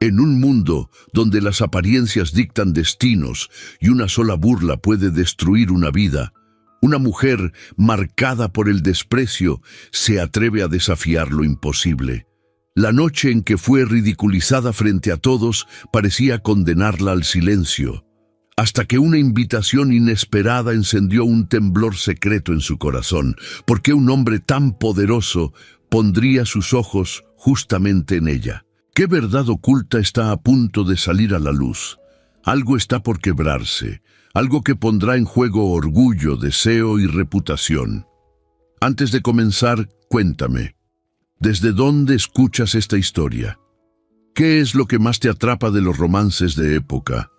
En un mundo donde las apariencias dictan destinos y una sola burla puede destruir una vida, una mujer marcada por el desprecio se atreve a desafiar lo imposible. La noche en que fue ridiculizada frente a todos parecía condenarla al silencio, hasta que una invitación inesperada encendió un temblor secreto en su corazón, porque un hombre tan poderoso pondría sus ojos justamente en ella. ¿Qué verdad oculta está a punto de salir a la luz? Algo está por quebrarse, algo que pondrá en juego orgullo, deseo y reputación. Antes de comenzar, cuéntame, ¿desde dónde escuchas esta historia? ¿Qué es lo que más te atrapa de los romances de época?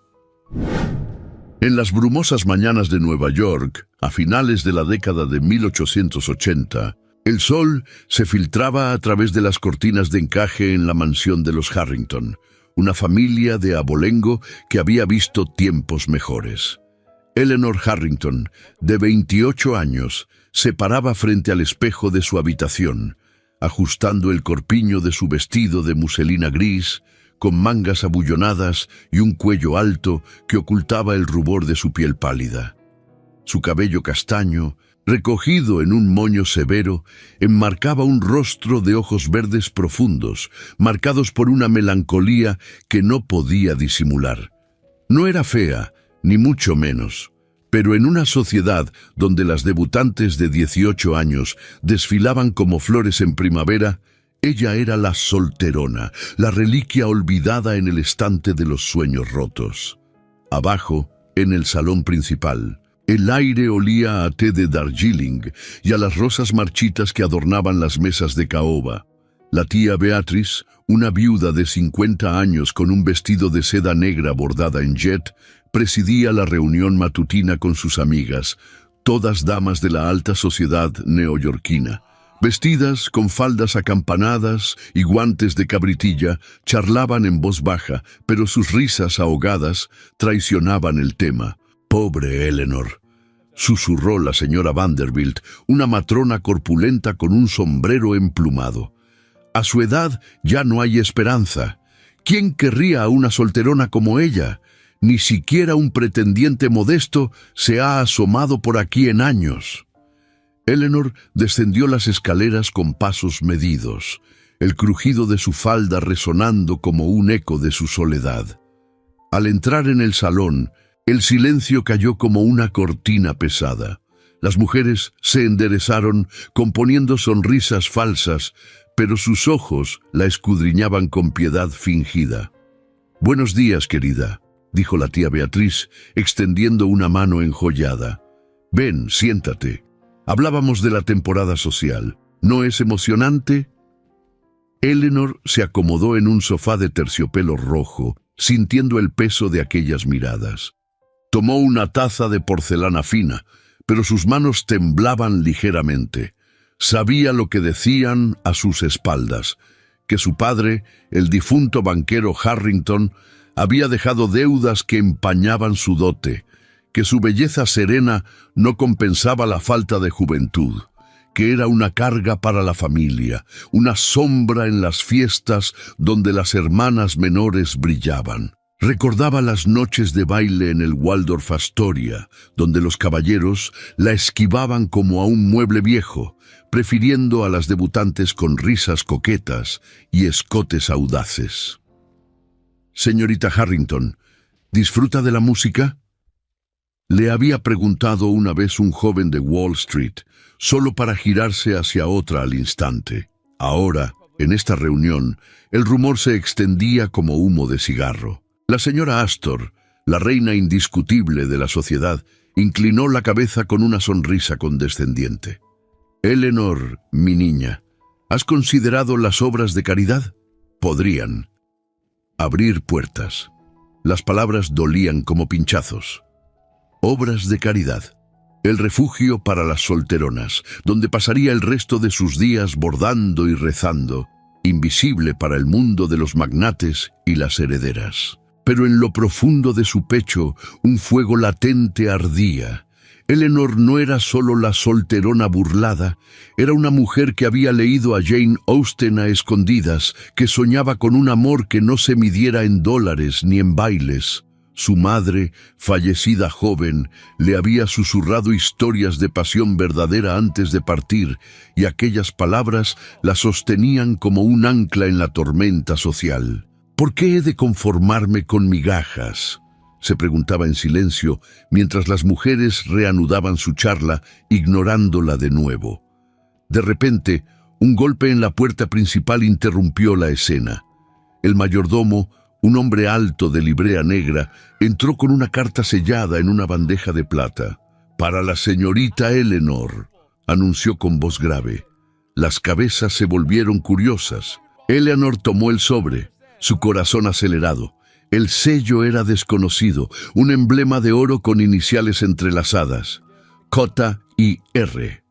En las brumosas mañanas de Nueva York, a finales de la década de 1880, el sol se filtraba a través de las cortinas de encaje en la mansión de los Harrington, una familia de abolengo que había visto tiempos mejores. Eleanor Harrington, de 28 años, se paraba frente al espejo de su habitación, ajustando el corpiño de su vestido de muselina gris, con mangas abullonadas y un cuello alto que ocultaba el rubor de su piel pálida. Su cabello castaño, recogido en un moño severo, enmarcaba un rostro de ojos verdes profundos, marcados por una melancolía que no podía disimular. No era fea, ni mucho menos, pero en una sociedad donde las debutantes de 18 años desfilaban como flores en primavera, ella era la solterona, la reliquia olvidada en el estante de los sueños rotos. Abajo, en el salón principal, el aire olía a té de Darjeeling y a las rosas marchitas que adornaban las mesas de caoba. La tía Beatrice, una viuda de 50 años con un vestido de seda negra bordada en jet, presidía la reunión matutina con sus amigas, todas damas de la alta sociedad neoyorquina. Vestidas con faldas acampanadas y guantes de cabritilla, charlaban en voz baja, pero sus risas ahogadas traicionaban el tema. «Pobre Eleanor», susurró la señora Vanderbilt, una matrona corpulenta con un sombrero emplumado. «A su edad ya no hay esperanza. ¿Quién querría a una solterona como ella? Ni siquiera un pretendiente modesto se ha asomado por aquí en años». Eleanor descendió las escaleras con pasos medidos, el crujido de su falda resonando como un eco de su soledad. Al entrar en el salón, el silencio cayó como una cortina pesada. Las mujeres se enderezaron, componiendo sonrisas falsas, pero sus ojos la escudriñaban con piedad fingida. «Buenos días, querida», dijo la tía Beatriz, extendiendo una mano enjollada. «Ven, siéntate. Hablábamos de la temporada social. ¿No es emocionante?» Eleanor se acomodó en un sofá de terciopelo rojo, sintiendo el peso de aquellas miradas. Tomó una taza de porcelana fina, pero sus manos temblaban ligeramente. Sabía lo que decían a sus espaldas, que su padre, el difunto banquero Harrington, había dejado deudas que empañaban su dote, que su belleza serena no compensaba la falta de juventud, que era una carga para la familia, una sombra en las fiestas donde las hermanas menores brillaban. Recordaba las noches de baile en el Waldorf Astoria, donde los caballeros la esquivaban como a un mueble viejo, prefiriendo a las debutantes con risas coquetas y escotes audaces. «Señorita Harrington, ¿disfruta de la música?», le había preguntado una vez un joven de Wall Street, solo para girarse hacia otra al instante. Ahora, en esta reunión, el rumor se extendía como humo de cigarro. La señora Astor, la reina indiscutible de la sociedad, inclinó la cabeza con una sonrisa condescendiente. «Eleanor, mi niña, ¿has considerado las obras de caridad? Podrían abrir puertas». Las palabras dolían como pinchazos. Obras de caridad. El refugio para las solteronas, donde pasaría el resto de sus días bordando y rezando, invisible para el mundo de los magnates y las herederas. Pero en lo profundo de su pecho un fuego latente ardía, Eleanor no era solo la solterona burlada, era una mujer que había leído a Jane Austen a escondidas, que soñaba con un amor que no se midiera en dólares ni en bailes. Su madre, fallecida joven, le había susurrado historias de pasión verdadera antes de partir, y aquellas palabras la sostenían como un ancla en la tormenta social. ¿Por qué he de conformarme con migajas?, se preguntaba en silencio, mientras las mujeres reanudaban su charla, ignorándola de nuevo. De repente, un golpe en la puerta principal interrumpió la escena. El mayordomo, un hombre alto de librea negra, entró con una carta sellada en una bandeja de plata. «Para la señorita Eleanor», anunció con voz grave. Las cabezas se volvieron curiosas. Eleanor tomó el sobre, su corazón acelerado. El sello era desconocido, un emblema de oro con iniciales entrelazadas, J y R.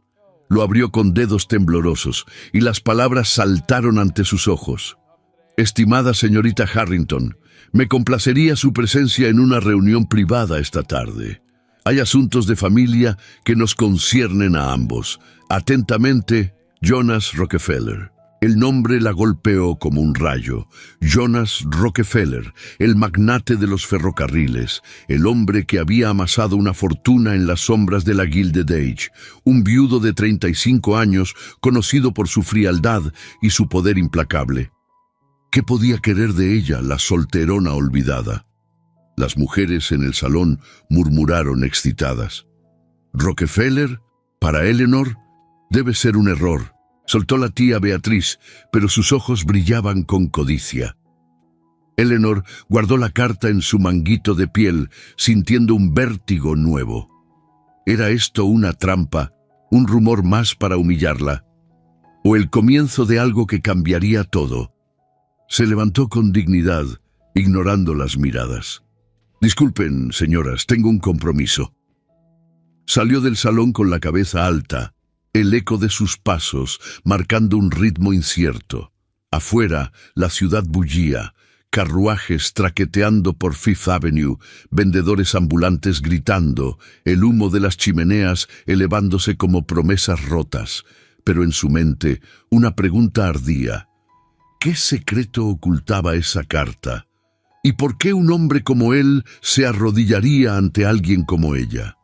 Lo abrió con dedos temblorosos y las palabras saltaron ante sus ojos. «Estimada señorita Harrington, me complacería su presencia en una reunión privada esta tarde. Hay asuntos de familia que nos conciernen a ambos. Atentamente, Jonas Rockefeller». El nombre la golpeó como un rayo. Jonas Rockefeller, el magnate de los ferrocarriles, el hombre que había amasado una fortuna en las sombras de la Gilded Age, un viudo de 35 años, conocido por su frialdad y su poder implacable. ¿Qué podía querer de ella la solterona olvidada? Las mujeres en el salón murmuraron excitadas. «¿Rockefeller? Para Eleanor? Debe ser un error», soltó la tía Beatriz, pero sus ojos brillaban con codicia. Eleanor guardó la carta en su manguito de piel, sintiendo un vértigo nuevo. ¿Era esto una trampa, un rumor más para humillarla? ¿O el comienzo de algo que cambiaría todo? Se levantó con dignidad, ignorando las miradas. «Disculpen, señoras, tengo un compromiso». Salió del salón con la cabeza alta, el eco de sus pasos marcando un ritmo incierto. Afuera, la ciudad bullía, carruajes traqueteando por Fifth Avenue, vendedores ambulantes gritando, el humo de las chimeneas elevándose como promesas rotas. Pero en su mente, una pregunta ardía. ¿Qué secreto ocultaba esa carta? ¿Y por qué un hombre como él se arrodillaría ante alguien como ella?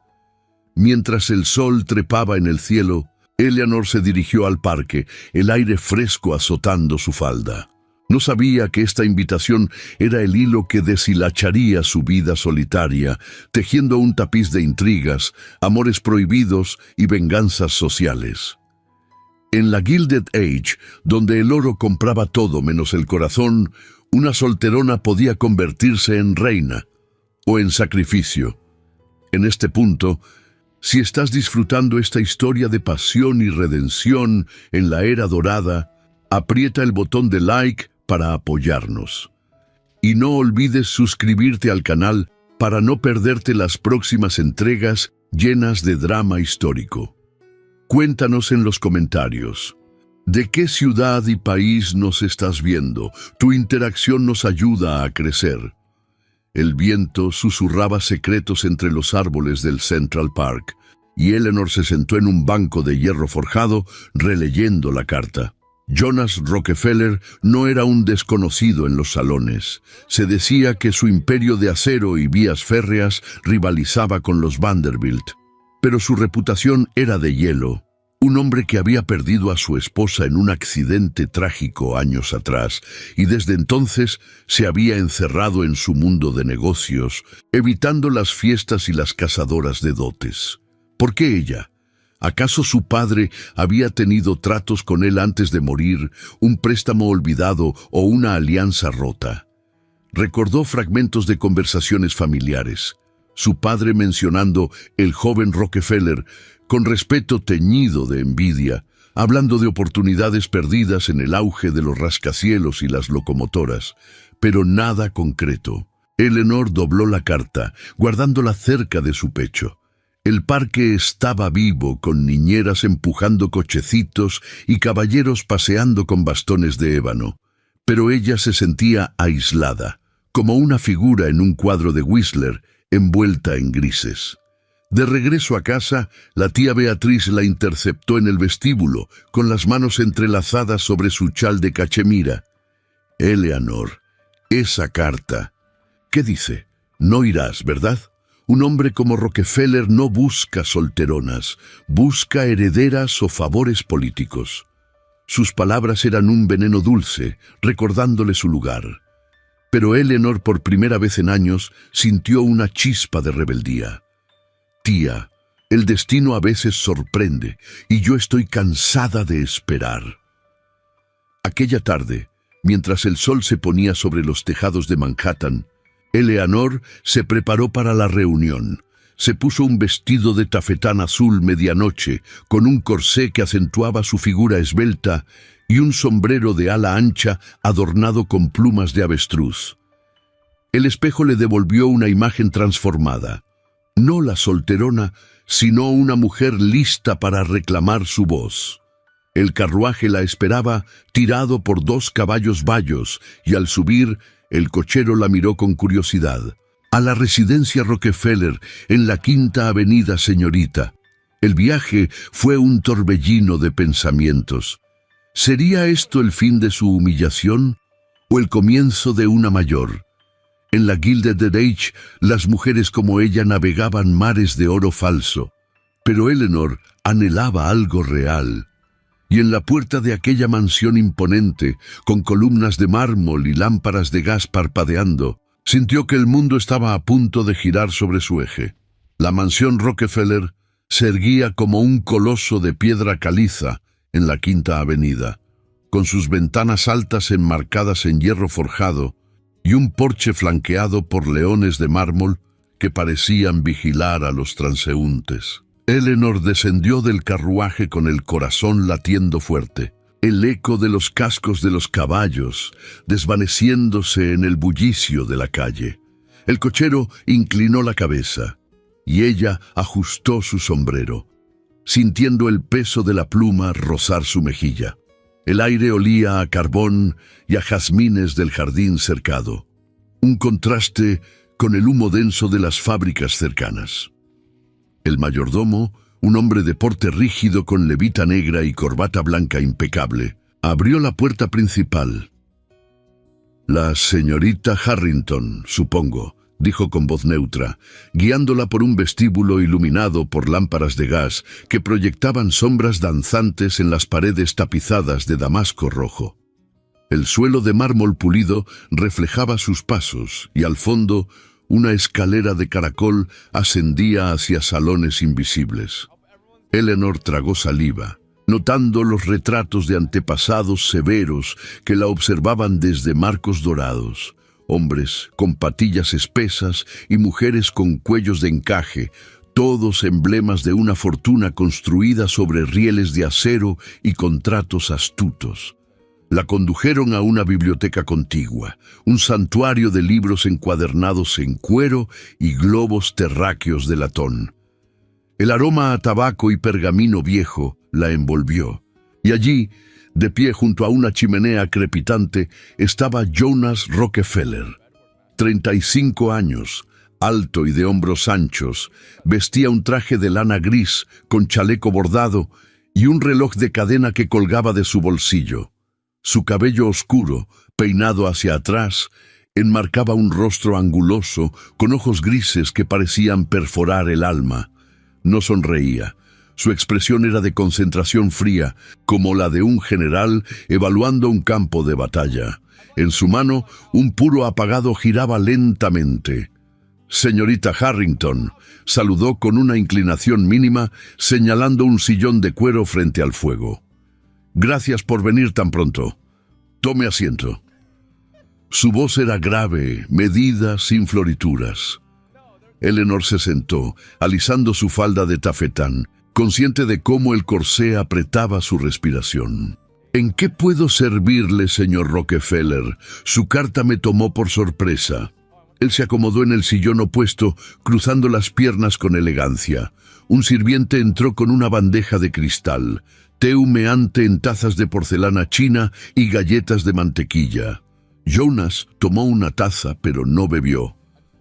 Mientras el sol trepaba en el cielo, Eleanor se dirigió al parque, el aire fresco azotando su falda. No sabía que esta invitación era el hilo que deshilacharía su vida solitaria, tejiendo un tapiz de intrigas, amores prohibidos y venganzas sociales. En la Gilded Age, donde el oro compraba todo menos el corazón, una solterona podía convertirse en reina o en sacrificio. En este punto, si estás disfrutando esta historia de pasión y redención en la era dorada, aprieta el botón de like para apoyarnos. Y no olvides suscribirte al canal para no perderte las próximas entregas llenas de drama histórico. Cuéntanos en los comentarios. ¿De qué ciudad y país nos estás viendo? Tu interacción nos ayuda a crecer. El viento susurraba secretos entre los árboles del Central Park, y Eleanor se sentó en un banco de hierro forjado, releyendo la carta. Jonas Rockefeller no era un desconocido en los salones. Se decía que su imperio de acero y vías férreas rivalizaba con los Vanderbilt. Pero su reputación era de hielo. Un hombre que había perdido a su esposa en un accidente trágico años atrás y desde entonces se había encerrado en su mundo de negocios, evitando las fiestas y las cazadoras de dotes. ¿Por qué ella? ¿Acaso su padre había tenido tratos con él antes de morir, un préstamo olvidado o una alianza rota? Recordó fragmentos de conversaciones familiares. Su padre mencionando el joven Rockefeller con respeto teñido de envidia, hablando de oportunidades perdidas en el auge de los rascacielos y las locomotoras, pero nada concreto. Eleanor dobló la carta, guardándola cerca de su pecho. El parque estaba vivo, con niñeras empujando cochecitos y caballeros paseando con bastones de ébano. Pero ella se sentía aislada, como una figura en un cuadro de Whistler, envuelta en grises. De regreso a casa, la tía Beatriz la interceptó en el vestíbulo, con las manos entrelazadas sobre su chal de cachemira. «Eleanor, esa carta. ¿Qué dice? No irás, ¿verdad? Un hombre como Rockefeller no busca solteronas, busca herederas o favores políticos». Sus palabras eran un veneno dulce, recordándole su lugar. Pero Eleanor, por primera vez en años, sintió una chispa de rebeldía. «Tía, el destino a veces sorprende, y yo estoy cansada de esperar». Aquella tarde, mientras el sol se ponía sobre los tejados de Manhattan, Eleanor se preparó para la reunión. Se puso un vestido de tafetán azul medianoche, con un corsé que acentuaba su figura esbelta y un sombrero de ala ancha adornado con plumas de avestruz. El espejo le devolvió una imagen transformada. No la solterona, sino una mujer lista para reclamar su voz. El carruaje la esperaba, tirado por 2 caballos bayos, y al subir, el cochero la miró con curiosidad. «A la residencia Rockefeller, en la Quinta Avenida, señorita». El viaje fue un torbellino de pensamientos. ¿Sería esto el fin de su humillación o el comienzo de una mayor? En la Gilded Age, las mujeres como ella navegaban mares de oro falso, pero Eleanor anhelaba algo real. Y en la puerta de aquella mansión imponente, con columnas de mármol y lámparas de gas parpadeando, sintió que el mundo estaba a punto de girar sobre su eje. La mansión Rockefeller se erguía como un coloso de piedra caliza en la Quinta Avenida, con sus ventanas altas enmarcadas en hierro forjado y un porche flanqueado por leones de mármol que parecían vigilar a los transeúntes. Eleanor descendió del carruaje con el corazón latiendo fuerte. El eco de los cascos de los caballos, desvaneciéndose en el bullicio de la calle. El cochero inclinó la cabeza, y ella ajustó su sombrero, sintiendo el peso de la pluma rozar su mejilla. El aire olía a carbón y a jazmines del jardín cercado, un contraste con el humo denso de las fábricas cercanas. El mayordomo, un hombre de porte rígido con levita negra y corbata blanca impecable, abrió la puerta principal. «La señorita Harrington, supongo», dijo con voz neutra, guiándola por un vestíbulo iluminado por lámparas de gas que proyectaban sombras danzantes en las paredes tapizadas de damasco rojo. El suelo de mármol pulido reflejaba sus pasos y al fondo una escalera de caracol ascendía hacia salones invisibles. Eleanor tragó saliva, notando los retratos de antepasados severos que la observaban desde marcos dorados. Hombres con patillas espesas y mujeres con cuellos de encaje, todos emblemas de una fortuna construida sobre rieles de acero y contratos astutos. La condujeron a una biblioteca contigua, un santuario de libros encuadernados en cuero y globos terráqueos de latón. El aroma a tabaco y pergamino viejo la envolvió, y allí, de pie junto a una chimenea crepitante, estaba Jonas Rockefeller. 35 años, alto y de hombros anchos, vestía un traje de lana gris con chaleco bordado y un reloj de cadena que colgaba de su bolsillo. Su cabello oscuro, peinado hacia atrás, enmarcaba un rostro anguloso con ojos grises que parecían perforar el alma. No sonreía. Su expresión era de concentración fría, como la de un general evaluando un campo de batalla. En su mano, un puro apagado giraba lentamente. «Señorita Harrington», saludó con una inclinación mínima, señalando un sillón de cuero frente al fuego. «Gracias por venir tan pronto. Tome asiento». Su voz era grave, medida, sin florituras. Eleanor se sentó, alisando su falda de tafetán, consciente de cómo el corsé apretaba su respiración. «¿En qué puedo servirle, señor Rockefeller? Su carta me tomó por sorpresa». Él se acomodó en el sillón opuesto, cruzando las piernas con elegancia. Un sirviente entró con una bandeja de cristal, té humeante en tazas de porcelana china y galletas de mantequilla. Jonas tomó una taza, pero no bebió.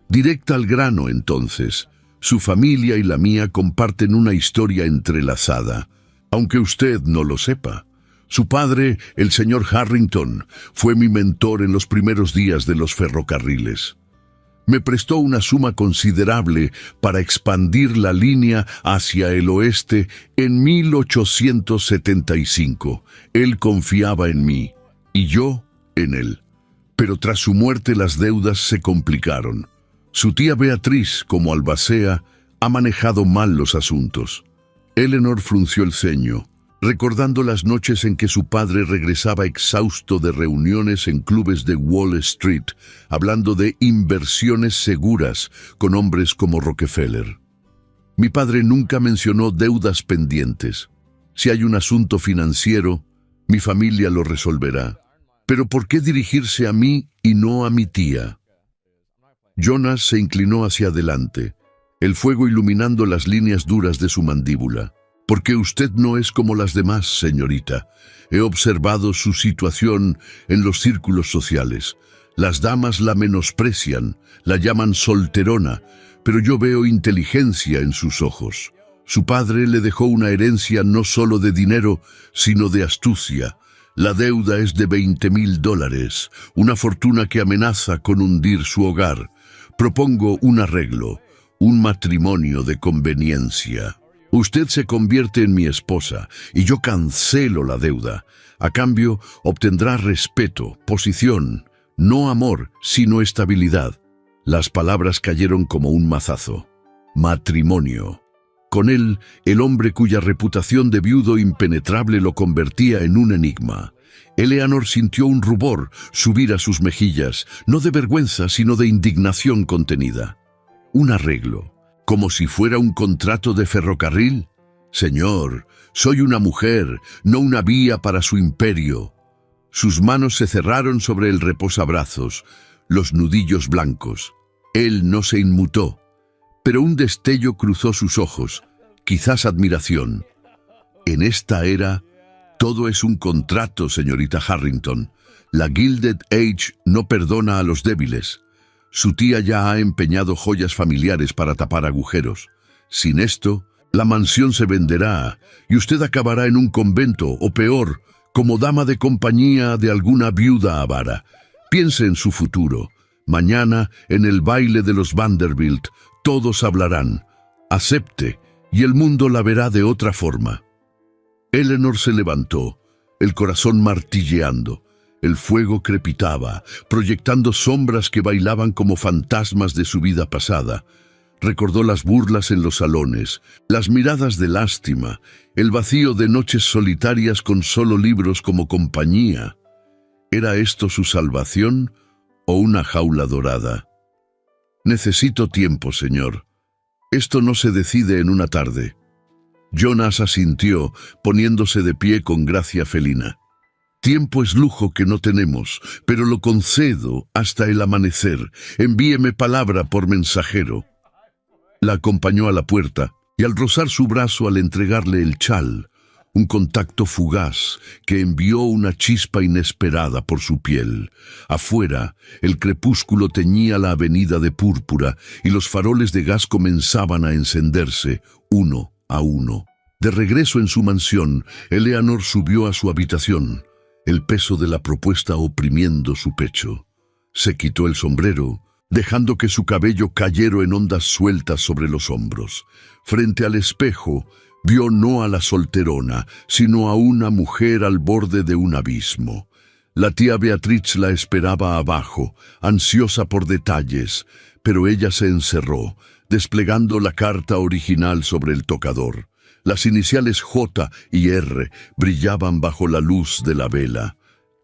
Directa al grano, entonces. Su familia y la mía comparten una historia entrelazada, aunque usted no lo sepa. Su padre, el señor Harrington, fue mi mentor en los primeros días de los ferrocarriles. Me prestó una suma considerable para expandir la línea hacia el oeste en 1875. Él confiaba en mí y yo en él. Pero tras su muerte las deudas se complicaron. Su tía Beatriz, como albacea, ha manejado mal los asuntos. Eleanor frunció el ceño, recordando las noches en que su padre regresaba exhausto de reuniones en clubes de Wall Street, hablando de inversiones seguras con hombres como Rockefeller. Mi padre nunca mencionó deudas pendientes. Si hay un asunto financiero, mi familia lo resolverá. Pero ¿por qué dirigirse a mí y no a mi tía? Jonas se inclinó hacia adelante, el fuego iluminando las líneas duras de su mandíbula. Porque usted no es como las demás, señorita. He observado su situación en los círculos sociales. Las damas la menosprecian, la llaman solterona, pero yo veo inteligencia en sus ojos. Su padre le dejó una herencia no solo de dinero, sino de astucia. La deuda es de $20,000, una fortuna que amenaza con hundir su hogar. Propongo un arreglo, un matrimonio de conveniencia. Usted se convierte en mi esposa y yo cancelo la deuda. A cambio, obtendrá respeto, posición, no amor, sino estabilidad. Las palabras cayeron como un mazazo. Matrimonio. Con él, el hombre cuya reputación de viudo impenetrable lo convertía en un enigma. Eleanor sintió un rubor subir a sus mejillas, no de vergüenza, sino de indignación contenida. Un arreglo, como si fuera un contrato de ferrocarril. Señor, soy una mujer, no una vía para su imperio. Sus manos se cerraron sobre el reposabrazos, los nudillos blancos. Él no se inmutó, pero un destello cruzó sus ojos, quizás admiración. En esta era, todo es un contrato, señorita Harrington. La Gilded Age no perdona a los débiles. Su tía ya ha empeñado joyas familiares para tapar agujeros. Sin esto, la mansión se venderá y usted acabará en un convento, o peor, como dama de compañía de alguna viuda avara. Piense en su futuro. Mañana, en el baile de los Vanderbilt, todos hablarán. Acepte, y el mundo la verá de otra forma. Eleanor se levantó, el corazón martilleando. El fuego crepitaba, proyectando sombras que bailaban como fantasmas de su vida pasada. Recordó las burlas en los salones, las miradas de lástima, el vacío de noches solitarias con solo libros como compañía. ¿Era esto su salvación o una jaula dorada? Necesito tiempo, señor. Esto no se decide en una tarde. Jonas asintió, poniéndose de pie con gracia felina. Tiempo es lujo que no tenemos, pero lo concedo hasta el amanecer. Envíeme palabra por mensajero. La acompañó a la puerta y al rozar su brazo al entregarle el chal, un contacto fugaz que envió una chispa inesperada por su piel. Afuera, el crepúsculo teñía la avenida de púrpura y los faroles de gas comenzaban a encenderse, uno a uno. De regreso en su mansión, Eleanor subió a su habitación, el peso de la propuesta oprimiendo su pecho. Se quitó el sombrero, dejando que su cabello cayera en ondas sueltas sobre los hombros. Frente al espejo, vio no a la solterona, sino a una mujer al borde de un abismo. La tía Beatriz la esperaba abajo, ansiosa por detalles, pero ella se encerró, desplegando la carta original sobre el tocador. Las iniciales J y R brillaban bajo la luz de la vela.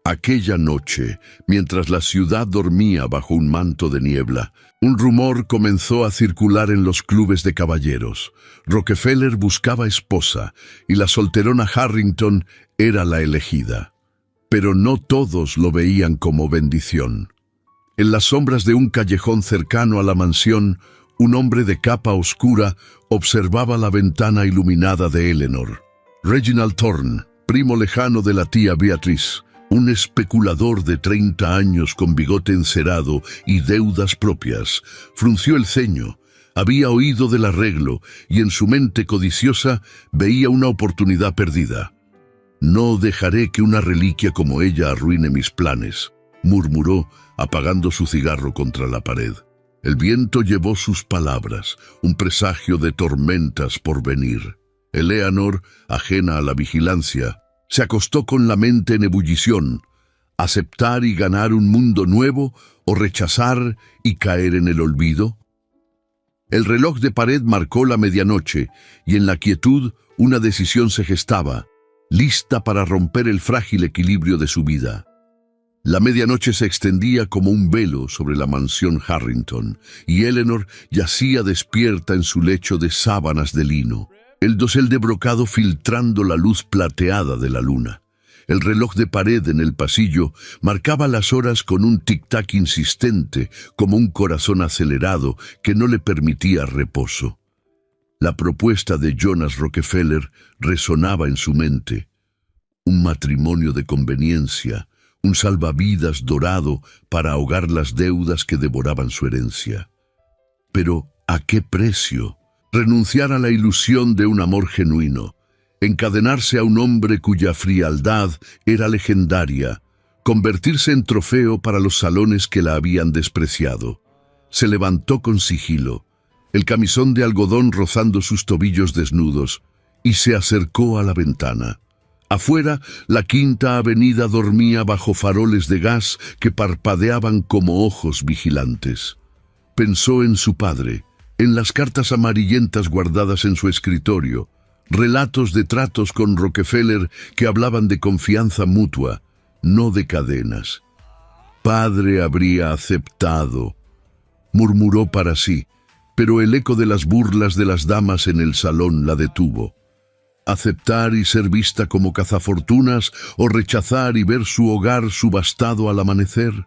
Aquella noche, mientras la ciudad dormía bajo un manto de niebla, un rumor comenzó a circular en los clubes de caballeros. Rockefeller buscaba esposa y la solterona Harrington era la elegida. Pero no todos lo veían como bendición. En las sombras de un callejón cercano a la mansión, un hombre de capa oscura observaba la ventana iluminada de Eleanor. Reginald Thorne, primo lejano de la tía Beatriz, un especulador de 30 años con bigote encerado y deudas propias, frunció el ceño, Había oído del arreglo y en su mente codiciosa veía una oportunidad perdida. «No dejaré que una reliquia como ella arruine mis planes», murmuró, apagando su cigarro contra la pared. El viento llevó sus palabras, un presagio de tormentas por venir. Eleanor, ajena a la vigilancia, se acostó con la mente en ebullición. ¿Aceptar y ganar un mundo nuevo o rechazar y caer en el olvido? El reloj de pared marcó la medianoche y en la quietud una decisión se gestaba, lista para romper el frágil equilibrio de su vida. La medianoche se extendía como un velo sobre la mansión Harrington y Eleanor yacía despierta en su lecho de sábanas de lino, el dosel de brocado filtrando la luz plateada de la luna. El reloj de pared en el pasillo marcaba las horas con un tic-tac insistente, como un corazón acelerado que no le permitía reposo. La propuesta de Jonas Rockefeller resonaba en su mente. Un matrimonio de conveniencia, un salvavidas dorado para ahogar las deudas que devoraban su herencia. Pero, ¿a qué precio? Renunciar a la ilusión de un amor genuino, encadenarse a un hombre cuya frialdad era legendaria, convertirse en trofeo para los salones que la habían despreciado. Se levantó con sigilo, el camisón de algodón rozando sus tobillos desnudos, y se acercó a la ventana. Afuera, la Quinta Avenida dormía bajo faroles de gas que parpadeaban como ojos vigilantes. Pensó en su padre, en las cartas amarillentas guardadas en su escritorio, relatos de tratos con Rockefeller que hablaban de confianza mutua, no de cadenas. Padre habría aceptado, murmuró para sí, pero el eco de las burlas de las damas en el salón la detuvo. Aceptar y ser vista como cazafortunas o rechazar y ver su hogar subastado al amanecer.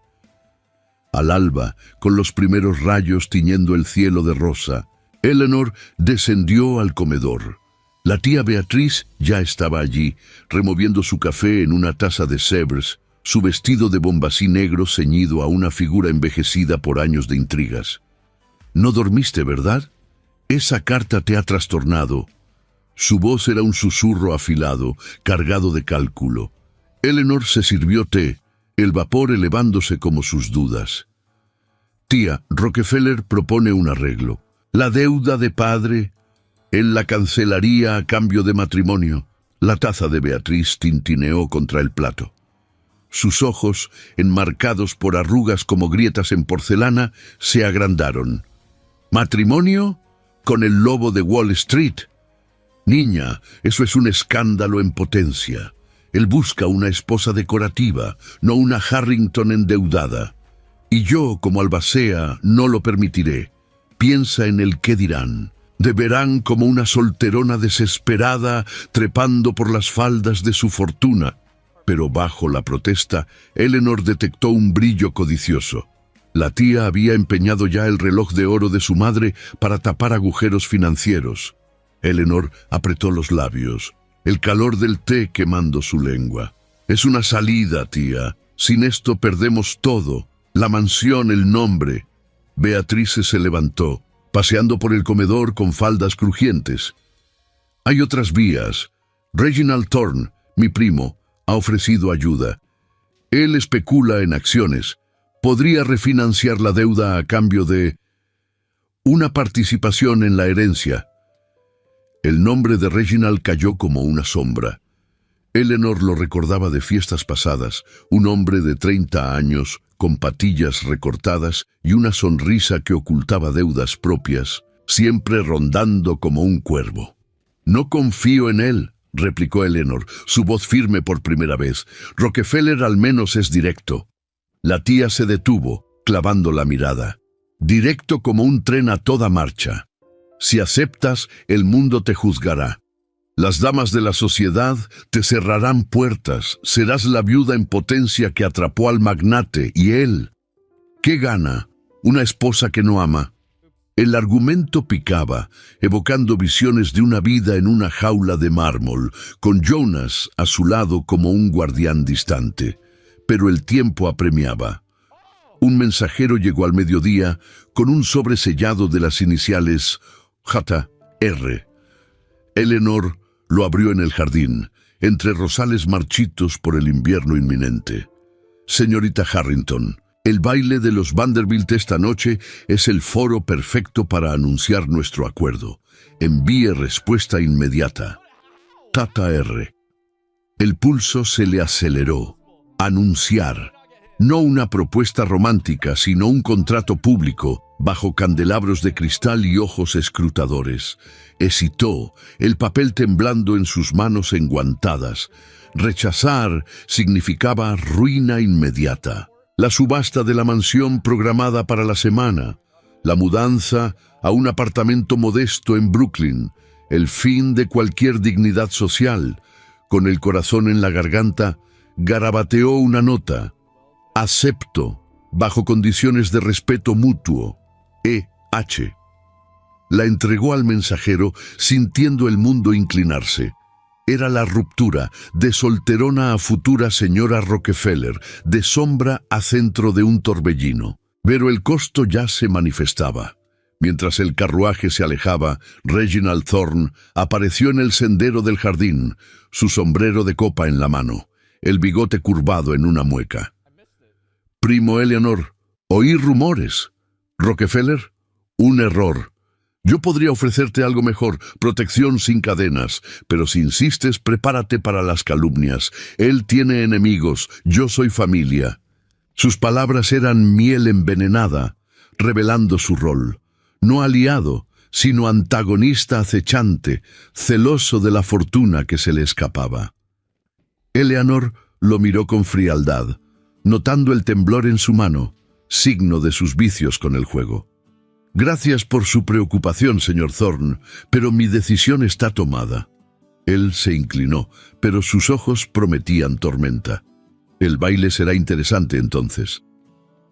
Al alba, con los primeros rayos tiñendo el cielo de rosa, Eleanor descendió al comedor. La tía Beatriz ya estaba allí, removiendo su café en una taza de Sevres, su vestido de bombasí negro ceñido a una figura envejecida por años de intrigas. «No dormiste, ¿verdad? Esa carta te ha trastornado». Su voz era un susurro afilado, cargado de cálculo. Eleanor se sirvió té, el vapor elevándose como sus dudas. «Tía, Rockefeller propone un arreglo. La deuda de padre, él la cancelaría a cambio de matrimonio». La taza de Beatriz tintineó contra el plato. Sus ojos, enmarcados por arrugas como grietas en porcelana, se agrandaron. «¿Matrimonio? ¿Con el lobo de Wall Street?» «Niña, eso es un escándalo en potencia. Él busca una esposa decorativa, no una Harrington endeudada. Y yo, como albacea, no lo permitiré. Piensa en el qué dirán. Te verán como una solterona desesperada trepando por las faldas de su fortuna». Pero bajo la protesta, Eleanor detectó un brillo codicioso. La tía había empeñado ya el reloj de oro de su madre para tapar agujeros financieros. Eleanor apretó los labios, el calor del té quemando su lengua. «Es una salida, tía. Sin esto perdemos todo. La mansión, el nombre». Beatriz se levantó, paseando por el comedor con faldas crujientes. «Hay otras vías. Reginald Thorne, mi primo, ha ofrecido ayuda. Él especula en acciones. Podría refinanciar la deuda a cambio de una participación en la herencia». El nombre de Reginald cayó como una sombra. Eleanor lo recordaba de fiestas pasadas, un hombre de 30 años, con patillas recortadas y una sonrisa que ocultaba deudas propias, siempre rondando como un cuervo. «No confío en él», replicó Eleanor, su voz firme por primera vez. «Rockefeller al menos es directo». La tía se detuvo, clavando la mirada. «Directo como un tren a toda marcha. Si aceptas, el mundo te juzgará. Las damas de la sociedad te cerrarán puertas, serás la viuda en potencia que atrapó al magnate, y él. ¿Qué gana? Una esposa que no ama». El argumento picaba, evocando visiones de una vida en una jaula de mármol, con Jonas a su lado como un guardián distante. Pero el tiempo apremiaba. Un mensajero llegó al mediodía con un sobre sellado de las iniciales J.R. Eleanor lo abrió en el jardín, entre rosales marchitos por el invierno inminente. Señorita Harrington, el baile de los Vanderbilt esta noche es el foro perfecto para anunciar nuestro acuerdo. Envíe respuesta inmediata. J.R. El pulso se le aceleró. Anunciar. No una propuesta romántica, sino un contrato público, bajo candelabros de cristal y ojos escrutadores. Hesitó, el papel temblando en sus manos enguantadas. Rechazar significaba ruina inmediata. La subasta de la mansión programada para la semana, la mudanza a un apartamento modesto en Brooklyn, el fin de cualquier dignidad social. Con el corazón en la garganta, garabateó una nota. Acepto, bajo condiciones de respeto mutuo. E.H. La entregó al mensajero, sintiendo el mundo inclinarse. Era la ruptura, de solterona a futura señora Rockefeller, de sombra a centro de un torbellino. Pero el costo ya se manifestaba. Mientras el carruaje se alejaba, Reginald Thorne apareció en el sendero del jardín, su sombrero de copa en la mano, el bigote curvado en una mueca. Primo Eleanor, oí rumores. Rockefeller, un error. Yo podría ofrecerte algo mejor, protección sin cadenas, pero si insistes, prepárate para las calumnias. Él tiene enemigos, yo soy familia. Sus palabras eran miel envenenada, revelando su rol. No aliado, sino antagonista acechante, celoso de la fortuna que se le escapaba. Eleanor lo miró con frialdad, notando el temblor en su mano, signo de sus vicios con el juego. Gracias por su preocupación, señor Thorne, pero mi decisión está tomada. Él se inclinó, pero sus ojos prometían tormenta. El baile será interesante entonces.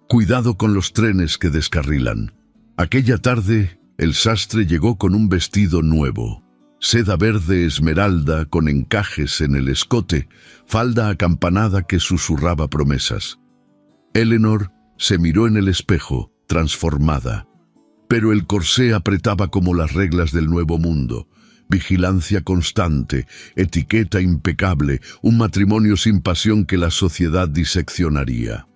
Cuidado con los trenes que descarrilan. Aquella tarde, el sastre llegó con un vestido nuevo. Seda verde esmeralda con encajes en el escote, falda acampanada que susurraba promesas. Eleanor se miró en el espejo, transformada. Pero el corsé apretaba como las reglas del nuevo mundo. Vigilancia constante, etiqueta impecable, un matrimonio sin pasión que la sociedad diseccionaría.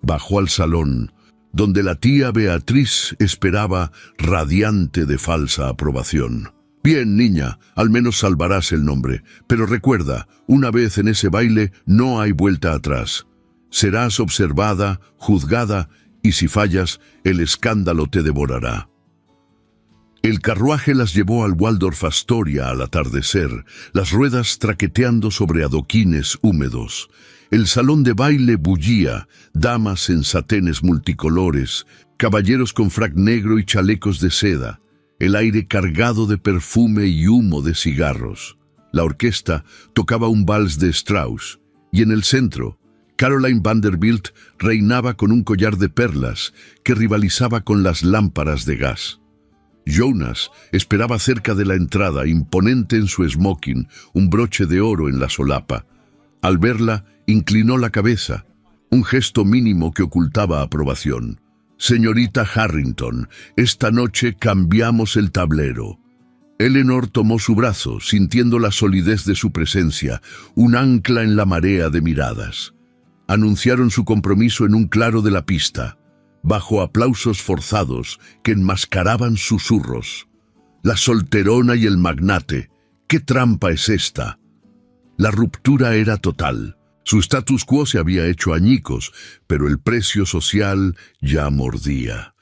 Bajó al salón, donde la tía Beatriz esperaba radiante de falsa aprobación. Bien, niña, al menos salvarás el nombre, pero recuerda, una vez en ese baile no hay vuelta atrás. Serás observada, juzgada, y si fallas, el escándalo te devorará. El carruaje las llevó al Waldorf Astoria al atardecer, las ruedas traqueteando sobre adoquines húmedos. El salón de baile bullía, damas en satenes multicolores, caballeros con frac negro y chalecos de seda, el aire cargado de perfume y humo de cigarros. La orquesta tocaba un vals de Strauss, y en el centro, Caroline Vanderbilt reinaba con un collar de perlas que rivalizaba con las lámparas de gas. Jonas esperaba cerca de la entrada, imponente en su smoking, un broche de oro en la solapa. Al verla, inclinó la cabeza, un gesto mínimo que ocultaba aprobación. Señorita Harrington, esta noche cambiamos el tablero. Eleanor tomó su brazo, sintiendo la solidez de su presencia, un ancla en la marea de miradas. Anunciaron su compromiso en un claro de la pista, bajo aplausos forzados que enmascaraban susurros. La solterona y el magnate, ¿qué trampa es esta? La ruptura era total. Su status quo se había hecho añicos, pero el precio social ya mordía.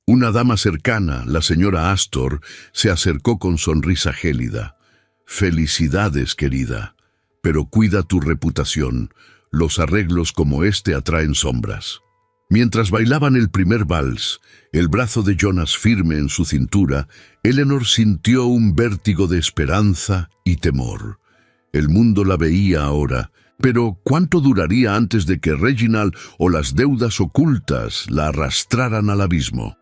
Una dama cercana, la señora Astor, se acercó con sonrisa gélida. Felicidades, querida, pero cuida tu reputación. Los arreglos como este atraen sombras. Mientras bailaban el primer vals, el brazo de Jonas firme en su cintura, Eleanor sintió un vértigo de esperanza y temor. El mundo la veía ahora, pero ¿cuánto duraría antes de que Reginald o las deudas ocultas la arrastraran al abismo?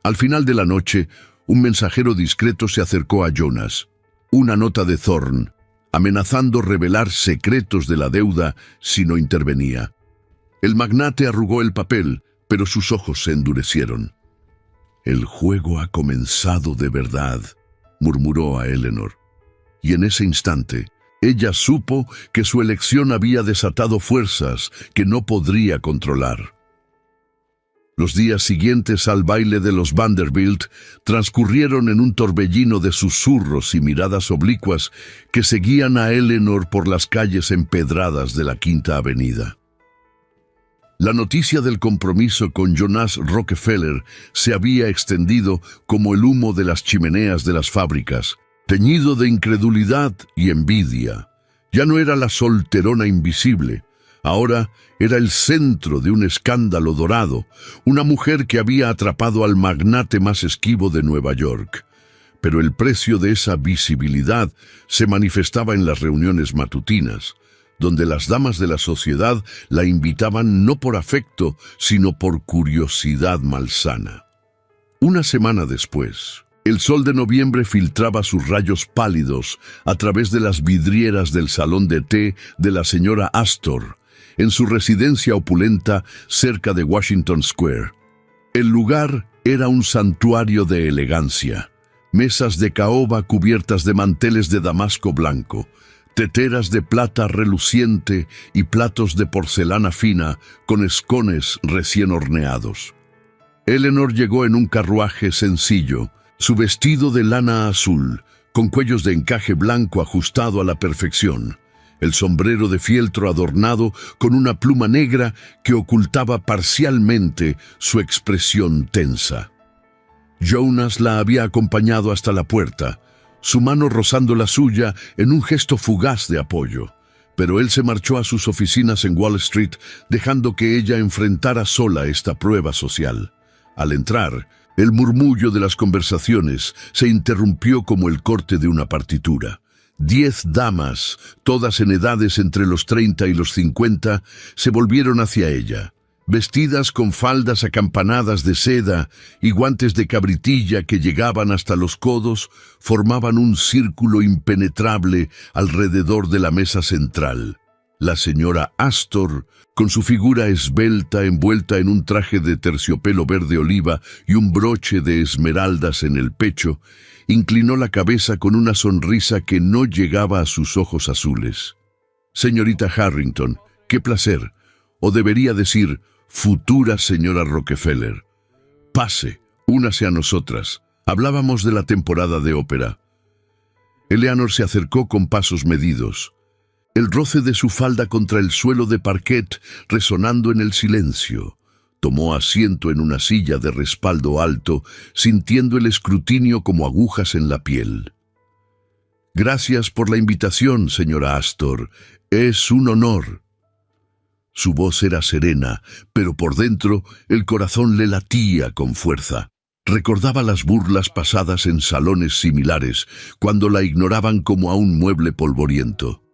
Al final de la noche, un mensajero discreto se acercó a Jonas. Una nota de Thorne, amenazando revelar secretos de la deuda si no intervenía. El magnate arrugó el papel, pero sus ojos se endurecieron. «El juego ha comenzado de verdad», murmuró a Eleanor. Y en ese instante, ella supo que su elección había desatado fuerzas que no podría controlar. Los días siguientes al baile de los Vanderbilt transcurrieron en un torbellino de susurros y miradas oblicuas que seguían a Eleanor por las calles empedradas de la Quinta Avenida. La noticia del compromiso con Jonas Rockefeller se había extendido como el humo de las chimeneas de las fábricas, teñido de incredulidad y envidia. Ya no era la solterona invisible, ahora era el centro de un escándalo dorado, una mujer que había atrapado al magnate más esquivo de Nueva York. Pero el precio de esa visibilidad se manifestaba en las reuniones matutinas, donde las damas de la sociedad la invitaban no por afecto, sino por curiosidad malsana. Una semana después, el sol de noviembre filtraba sus rayos pálidos a través de las vidrieras del salón de té de la señora Astor, en su residencia opulenta cerca de Washington Square. El lugar era un santuario de elegancia. Mesas de caoba cubiertas de manteles de damasco blanco, teteras de plata reluciente y platos de porcelana fina con escones recién horneados. Eleanor llegó en un carruaje sencillo, su vestido de lana azul, con cuellos de encaje blanco ajustado a la perfección, el sombrero de fieltro adornado con una pluma negra que ocultaba parcialmente su expresión tensa. Jonas la había acompañado hasta la puerta, su mano rozando la suya en un gesto fugaz de apoyo, pero él se marchó a sus oficinas en Wall Street, dejando que ella enfrentara sola esta prueba social. Al entrar, el murmullo de las conversaciones se interrumpió como el corte de una partitura. 10 damas, todas en edades entre los 30 y los 50, se volvieron hacia ella, vestidas con faldas acampanadas de seda y guantes de cabritilla que llegaban hasta los codos, formaban un círculo impenetrable alrededor de la mesa central. La señora Astor, con su figura esbelta envuelta en un traje de terciopelo verde oliva y un broche de esmeraldas en el pecho, inclinó la cabeza con una sonrisa que no llegaba a sus ojos azules. «Señorita Harrington, qué placer, o debería decir, futura señora Rockefeller. Pase, únase a nosotras. Hablábamos de la temporada de ópera». Eleanor se acercó con pasos medidos, el roce de su falda contra el suelo de parquet resonando en el silencio. Tomó asiento en una silla de respaldo alto, sintiendo el escrutinio como agujas en la piel. «Gracias por la invitación, señora Astor. Es un honor». Su voz era serena, pero por dentro el corazón le latía con fuerza. Recordaba las burlas pasadas en salones similares, cuando la ignoraban como a un mueble polvoriento.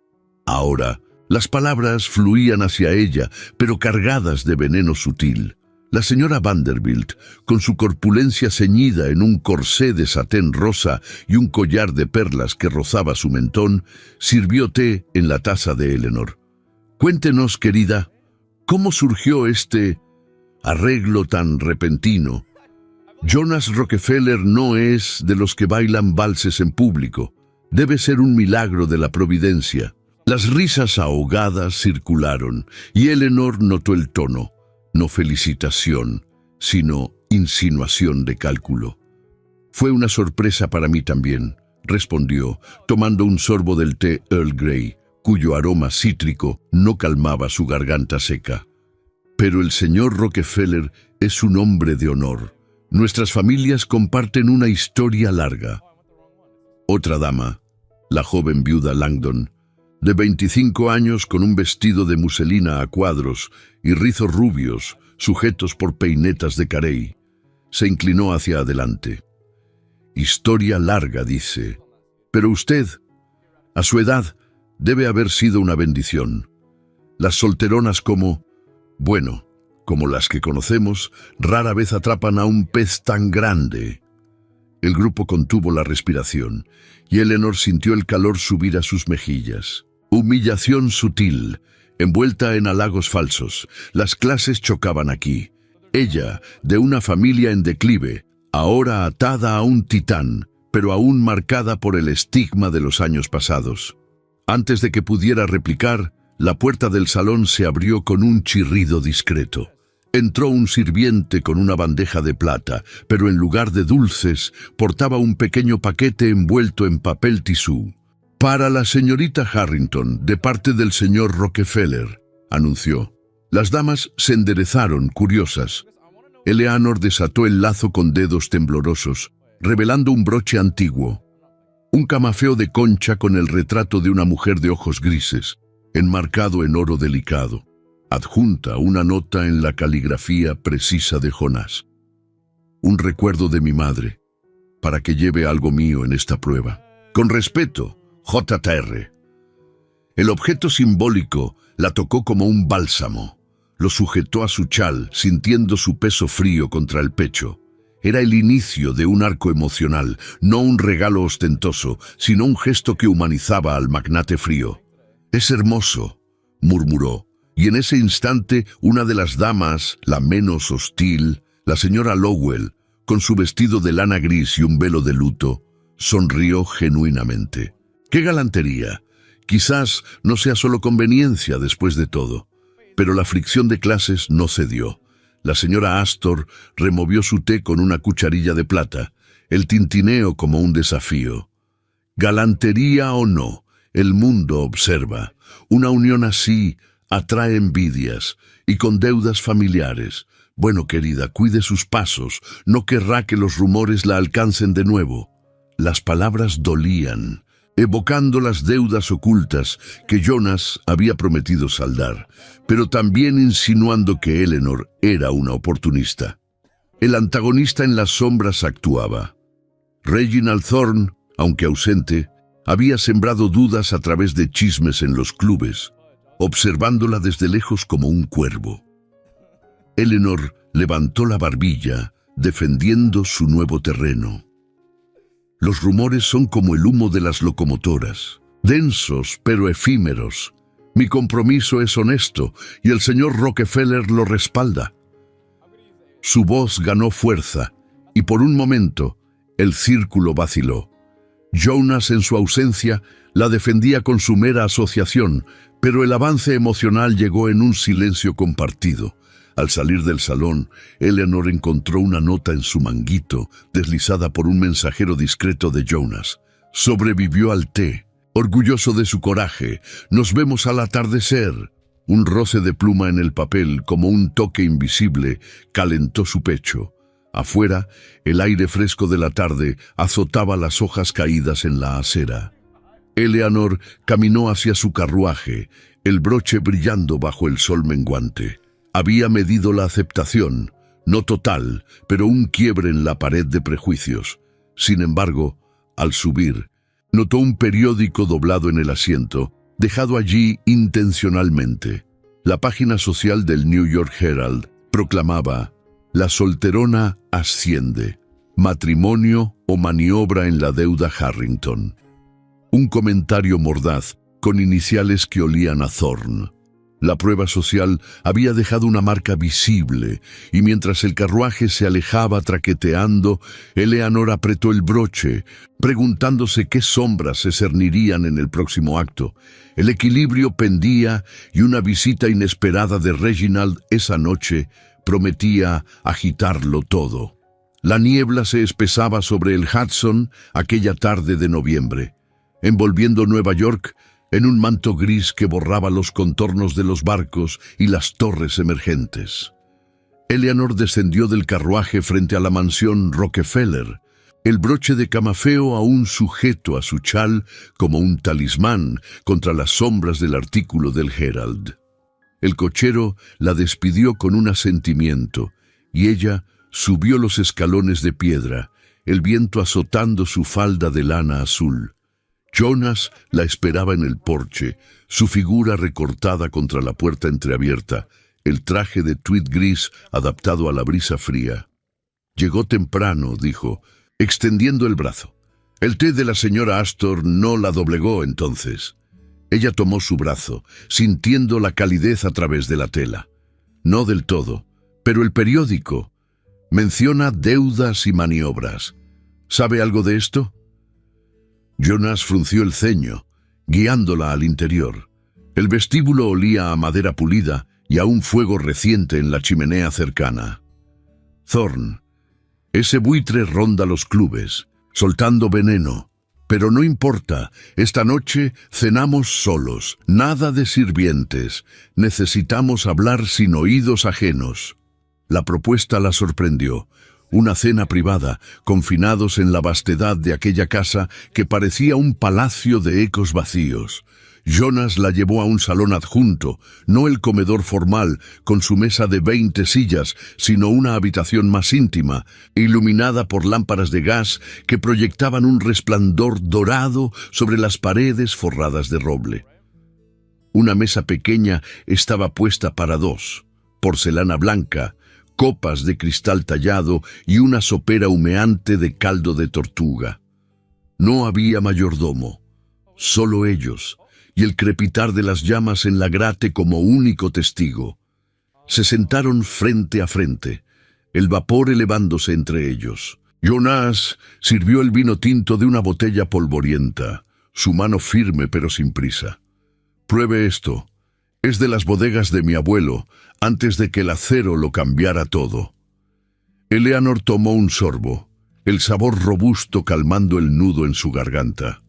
Ahora, las palabras fluían hacia ella, pero cargadas de veneno sutil. La señora Vanderbilt, con su corpulencia ceñida en un corsé de satén rosa y un collar de perlas que rozaba su mentón, sirvió té en la taza de Eleanor. «Cuéntenos, querida, ¿cómo surgió este arreglo tan repentino? Jonas Rockefeller no es de los que bailan valses en público. Debe ser un milagro de la providencia». Las risas ahogadas circularon y Eleanor notó el tono, no felicitación, sino insinuación de cálculo. «Fue una sorpresa para mí también», respondió, tomando un sorbo del té Earl Grey, cuyo aroma cítrico no calmaba su garganta seca. «Pero el señor Rockefeller es un hombre de honor. Nuestras familias comparten una historia larga». Otra dama, la joven viuda Langdon, de 25 años con un vestido de muselina a cuadros y rizos rubios sujetos por peinetas de carey, se inclinó hacia adelante. «Historia larga», dice, «pero usted, a su edad, debe haber sido una bendición. Las solteronas como las que conocemos, rara vez atrapan a un pez tan grande». El grupo contuvo la respiración y Eleanor sintió el calor subir a sus mejillas. Humillación sutil, envuelta en halagos falsos. Las clases chocaban aquí. Ella, de una familia en declive, ahora atada a un titán, pero aún marcada por el estigma de los años pasados. Antes de que pudiera replicar, la puerta del salón se abrió con un chirrido discreto. Entró un sirviente con una bandeja de plata, pero en lugar de dulces, portaba un pequeño paquete envuelto en papel tisú. «Para la señorita Harrington, de parte del señor Rockefeller», anunció. Las damas se enderezaron, curiosas. Eleanor desató el lazo con dedos temblorosos, revelando un broche antiguo. Un camafeo de concha con el retrato de una mujer de ojos grises, enmarcado en oro delicado. Adjunta una nota en la caligrafía precisa de Jonás. Un recuerdo de mi madre, para que lleve algo mío en esta prueba. Con respeto, J.R. El objeto simbólico la tocó como un bálsamo. Lo sujetó a su chal, sintiendo su peso frío contra el pecho. Era el inicio de un arco emocional, no un regalo ostentoso, sino un gesto que humanizaba al magnate frío. «Es hermoso», murmuró, y en ese instante una de las damas, la menos hostil, la señora Lowell, con su vestido de lana gris y un velo de luto, sonrió genuinamente. ¡Qué galantería! Quizás no sea solo conveniencia después de todo. Pero la fricción de clases no cedió. La señora Astor removió su té con una cucharilla de plata, el tintineo como un desafío. Galantería o no, el mundo observa. Una unión así atrae envidias y con deudas familiares. Bueno, querida, cuide sus pasos, no querrá que los rumores la alcancen de nuevo. Las palabras dolían, evocando las deudas ocultas que Jonas había prometido saldar, pero también insinuando que Eleanor era una oportunista. El antagonista en las sombras actuaba. Reginald Thorne, aunque ausente, había sembrado dudas a través de chismes en los clubes, observándola desde lejos como un cuervo. Eleanor levantó la barbilla, defendiendo su nuevo terreno. Los rumores son como el humo de las locomotoras, densos pero efímeros. Mi compromiso es honesto y el señor Rockefeller lo respalda. Su voz ganó fuerza y por un momento el círculo vaciló. Jonas, en su ausencia, la defendía con su mera asociación, pero el avance emocional llegó en un silencio compartido. Al salir del salón, Eleanor encontró una nota en su manguito, deslizada por un mensajero discreto de Jonas. Sobrevivió al té, orgulloso de su coraje. Nos vemos al atardecer. Un roce de pluma en el papel, como un toque invisible, calentó su pecho. Afuera, el aire fresco de la tarde azotaba las hojas caídas en la acera. Eleanor caminó hacia su carruaje, el broche brillando bajo el sol menguante. Había medido la aceptación, no total, pero un quiebre en la pared de prejuicios. Sin embargo, al subir, notó un periódico doblado en el asiento, dejado allí intencionalmente. La página social del New York Herald proclamaba: «La solterona asciende. Matrimonio o maniobra en la deuda Harrington». Un comentario mordaz, con iniciales que olían a Thorne. La prueba social había dejado una marca visible, y mientras el carruaje se alejaba traqueteando, Eleanor apretó el broche, preguntándose qué sombras se cernirían en el próximo acto. El equilibrio pendía, y una visita inesperada de Reginald esa noche prometía agitarlo todo. La niebla se espesaba sobre el Hudson aquella tarde de noviembre, envolviendo Nueva York en un manto gris que borraba los contornos de los barcos y las torres emergentes. Eleanor descendió del carruaje frente a la mansión Rockefeller, el broche de camafeo aún sujeto a su chal como un talismán contra las sombras del artículo del Herald. El cochero la despidió con un asentimiento, y ella subió los escalones de piedra, el viento azotando su falda de lana azul. Jonas la esperaba en el porche, su figura recortada contra la puerta entreabierta, el traje de tweed gris adaptado a la brisa fría. «Llegó temprano», dijo, extendiendo el brazo. El té de la señora Astor no la doblegó entonces. Ella tomó su brazo, sintiendo la calidez a través de la tela. No del todo, Pero el periódico menciona deudas y maniobras. ¿Sabe algo de esto? Jonas frunció el ceño, guiándola al interior. El vestíbulo olía a madera pulida y a un fuego reciente en la chimenea cercana. Thorn, ese buitre ronda los clubes, soltando veneno. Pero no importa, esta noche cenamos solos, nada de sirvientes. Necesitamos hablar sin oídos ajenos. La propuesta la sorprendió. Una cena privada, confinados en la vastedad de aquella casa que parecía un palacio de ecos vacíos. Jonas la llevó a un salón adjunto, no el comedor formal, con su mesa de 20 sillas, sino una habitación más íntima, iluminada por lámparas de gas que proyectaban un resplandor dorado sobre las paredes forradas de roble. Una mesa pequeña estaba puesta para dos, porcelana blanca, copas de cristal tallado y una sopera humeante de caldo de tortuga. No había mayordomo, solo ellos, y el crepitar de las llamas en la grate como único testigo. Se sentaron frente a frente, el vapor elevándose entre ellos. Jonas sirvió el vino tinto de una botella polvorienta, su mano firme pero sin prisa. «Pruebe esto. Es de las bodegas de mi abuelo, antes de que el acero lo cambiara todo». Eleanor tomó un sorbo, el sabor robusto calmando el nudo en su garganta.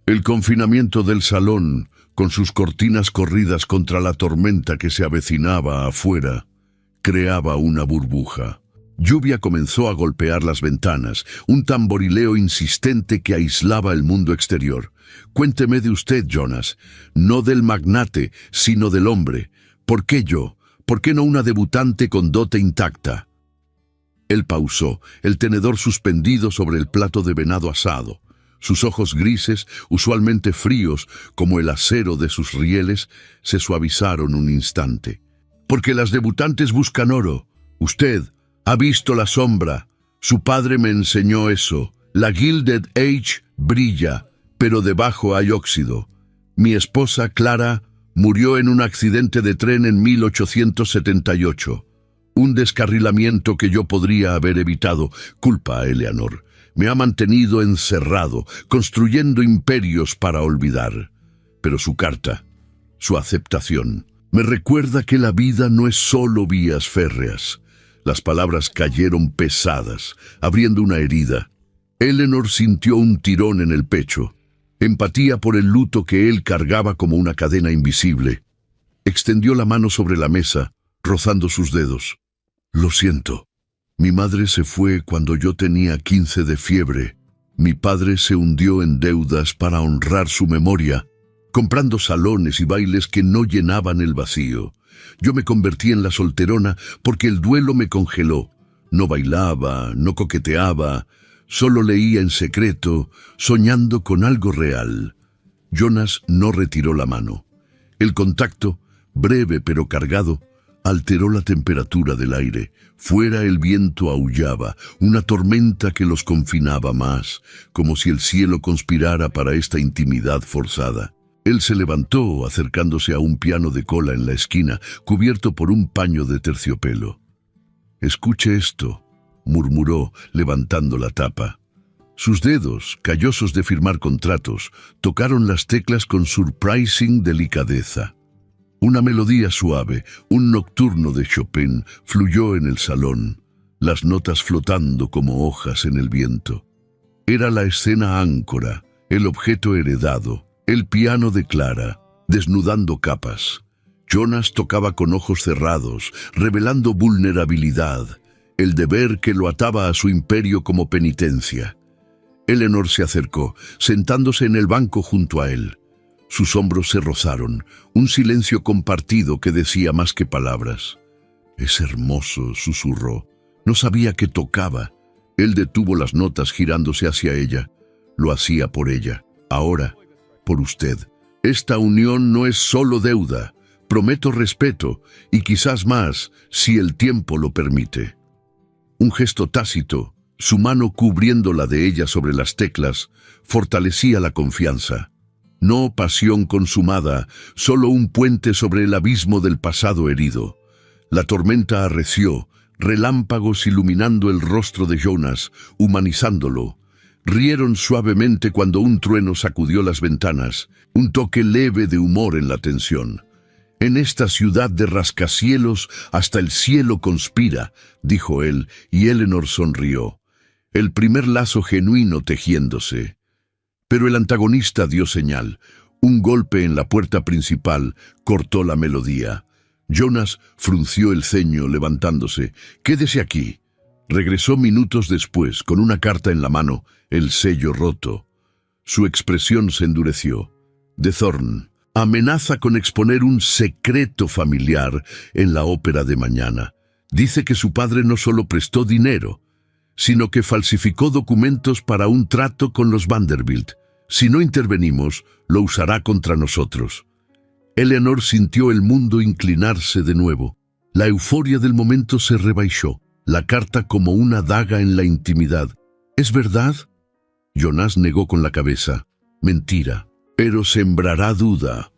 El confinamiento del salón, con sus cortinas corridas contra la tormenta que se avecinaba afuera, creaba una burbuja. Lluvia comenzó a golpear las ventanas, un tamborileo insistente que aislaba el mundo exterior. «Cuénteme de usted, Jonas, no del magnate, sino del hombre. ¿Por qué yo? ¿Por qué no una debutante con dote intacta?» Él pausó, el tenedor suspendido sobre el plato de venado asado. Sus ojos grises, usualmente fríos como el acero de sus rieles, se suavizaron un instante. «Porque las debutantes buscan oro. Usted ha visto la sombra. Su padre me enseñó eso. La Gilded Age brilla, pero debajo hay óxido. Mi esposa, Clara, murió en un accidente de tren en 1878. Un descarrilamiento que yo podría haber evitado. Culpa a Eleanor. Me ha mantenido encerrado, construyendo imperios para olvidar. Pero su carta, su aceptación, me recuerda que la vida no es solo vías férreas». Las palabras cayeron pesadas, abriendo una herida. Eleanor sintió un tirón en el pecho, empatía por el luto que él cargaba como una cadena invisible. Extendió la mano sobre la mesa, rozando sus dedos. «Lo siento. Mi madre se fue cuando yo tenía 15 de fiebre. Mi padre se hundió en deudas para honrar su memoria, comprando salones y bailes que no llenaban el vacío. Yo me convertí en la solterona porque el duelo me congeló. No bailaba, no coqueteaba, solo leía en secreto, soñando con algo real». Jonas no retiró la mano. El contacto, breve pero cargado, alteró la temperatura del aire. Fuera el viento aullaba, una tormenta que los confinaba más, como si el cielo conspirara para esta intimidad forzada. Él se levantó, acercándose a un piano de cola en la esquina, cubierto por un paño de terciopelo. «Escuche esto», murmuró, levantando la tapa. Sus dedos, callosos de firmar contratos, tocaron las teclas con surprising delicadeza. Una melodía suave, un nocturno de Chopin, fluyó en el salón, las notas flotando como hojas en el viento. Era la escena áncora, el objeto heredado, el piano de Clara, desnudando capas. Jonas tocaba con ojos cerrados, revelando vulnerabilidad, el deber que lo ataba a su imperio como penitencia. Eleanor se acercó, sentándose en el banco junto a él. Sus hombros se rozaron, un silencio compartido que decía más que palabras. «Es hermoso», susurró. No sabía qué tocaba. Él detuvo las notas girándose hacia ella. Lo hacía por ella. Ahora, por usted. Esta unión no es solo deuda. Prometo respeto, y quizás más, si el tiempo lo permite. Un gesto tácito, su mano cubriendo la de ella sobre las teclas, fortalecía la confianza. No pasión consumada, solo un puente sobre el abismo del pasado herido. La tormenta arreció, relámpagos iluminando el rostro de Jonas, humanizándolo. Rieron suavemente cuando un trueno sacudió las ventanas, un toque leve de humor en la tensión. «En esta ciudad de rascacielos hasta el cielo conspira», dijo él, y Eleanor sonrió. El primer lazo genuino tejiéndose. Pero el antagonista dio señal. Un golpe en la puerta principal cortó la melodía. Jonas frunció el ceño levantándose. «Quédese aquí». Regresó minutos después, con una carta en la mano, el sello roto. Su expresión se endureció. De Thorn amenaza con exponer un secreto familiar en la ópera de mañana. Dice que su padre no solo prestó dinero, sino que falsificó documentos para un trato con los Vanderbilt. Si no intervenimos, lo usará contra nosotros. Eleanor sintió el mundo inclinarse de nuevo. La euforia del momento se rebajó, la carta como una daga en la intimidad. ¿Es verdad? Jonas negó con la cabeza. Mentira, pero sembrará duda.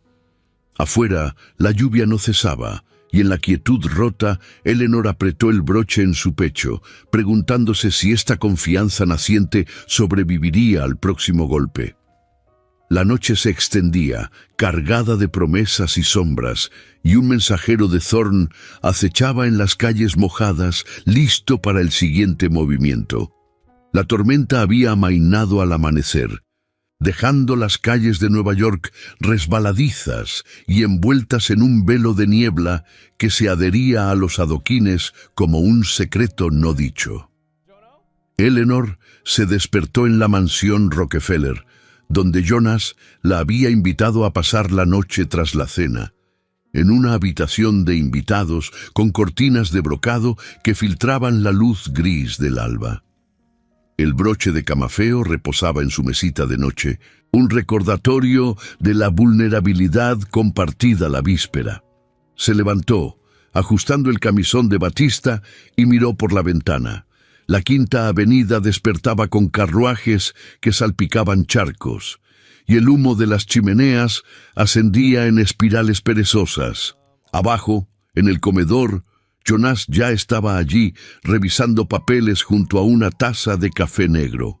Afuera, la lluvia no cesaba, y en la quietud rota, Eleanor apretó el broche en su pecho, preguntándose si esta confianza naciente sobreviviría al próximo golpe. La noche se extendía, cargada de promesas y sombras, y un mensajero de Thorn acechaba en las calles mojadas, listo para el siguiente movimiento. La tormenta había amainado al amanecer, dejando las calles de Nueva York resbaladizas y envueltas en un velo de niebla que se adhería a los adoquines como un secreto no dicho. Eleanor se despertó en la mansión Rockefeller, donde Jonas la había invitado a pasar la noche tras la cena, en una habitación de invitados con cortinas de brocado que filtraban la luz gris del alba. El broche de camafeo reposaba en su mesita de noche, un recordatorio de la vulnerabilidad compartida la víspera. Se levantó, ajustando el camisón de batista, y miró por la ventana. La Quinta Avenida despertaba con carruajes que salpicaban charcos, y el humo de las chimeneas ascendía en espirales perezosas. Abajo, en el comedor, Jonas ya estaba allí, revisando papeles junto a una taza de café negro.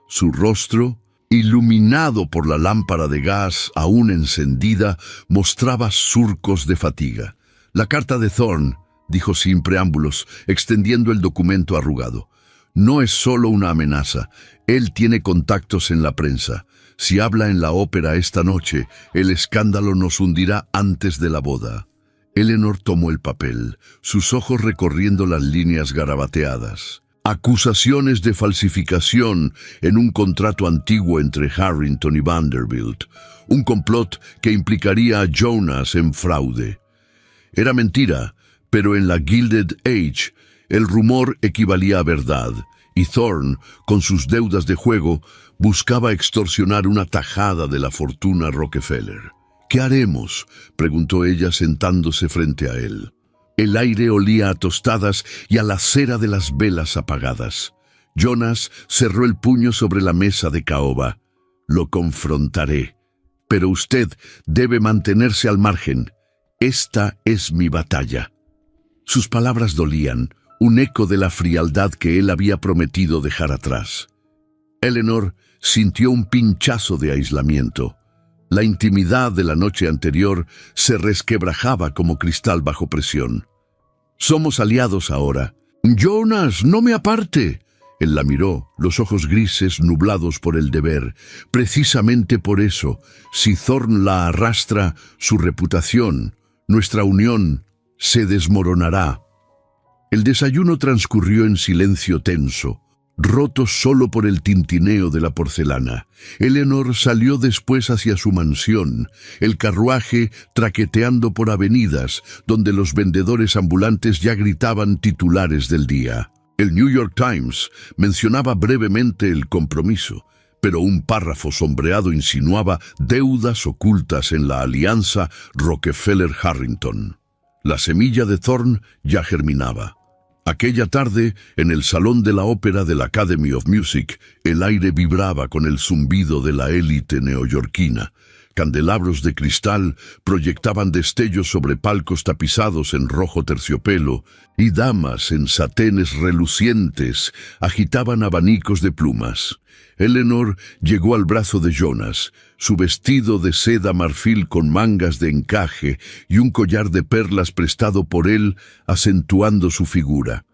Su rostro, iluminado por la lámpara de gas aún encendida, mostraba surcos de fatiga. «La carta de Thorn», dijo sin preámbulos, extendiendo el documento arrugado. «No es solo una amenaza. Él tiene contactos en la prensa. Si habla en la ópera esta noche, el escándalo nos hundirá antes de la boda». Eleanor tomó el papel, sus ojos recorriendo las líneas garabateadas. Acusaciones de falsificación en un contrato antiguo entre Harrington y Vanderbilt. Un complot que implicaría a Jonas en fraude. Era mentira, pero en la Gilded Age el rumor equivalía a verdad, y Thorn, con sus deudas de juego, buscaba extorsionar una tajada de la fortuna Rockefeller. «¿Qué haremos?», preguntó ella sentándose frente a él. El aire olía a tostadas y a la cera de las velas apagadas. Jonas cerró el puño sobre la mesa de caoba. «Lo confrontaré, pero usted debe mantenerse al margen. Esta es mi batalla». Sus palabras dolían, un eco de la frialdad que él había prometido dejar atrás. Eleanor sintió un pinchazo de aislamiento. La intimidad de la noche anterior se resquebrajaba como cristal bajo presión. «Somos aliados ahora». «Jonas, no me aparte». Él la miró, los ojos grises nublados por el deber. «Precisamente por eso, si Thorn la arrastra, su reputación, nuestra unión, se desmoronará». El desayuno transcurrió en silencio tenso, roto solo por el tintineo de la porcelana. Eleanor salió después hacia su mansión, el carruaje traqueteando por avenidas, donde los vendedores ambulantes ya gritaban titulares del día. El New York Times mencionaba brevemente el compromiso, pero un párrafo sombreado insinuaba deudas ocultas en la alianza Rockefeller-Harrington. La semilla de Thorn ya germinaba. Aquella tarde, en el salón de la ópera de la Academy of Music, el aire vibraba con el zumbido de la élite neoyorquina. Candelabros de cristal proyectaban destellos sobre palcos tapizados en rojo terciopelo, y damas en satenes relucientes agitaban abanicos de plumas. Eleanor llegó al brazo de Jonas, su vestido de seda marfil con mangas de encaje y un collar de perlas prestado por él, acentuando su figura.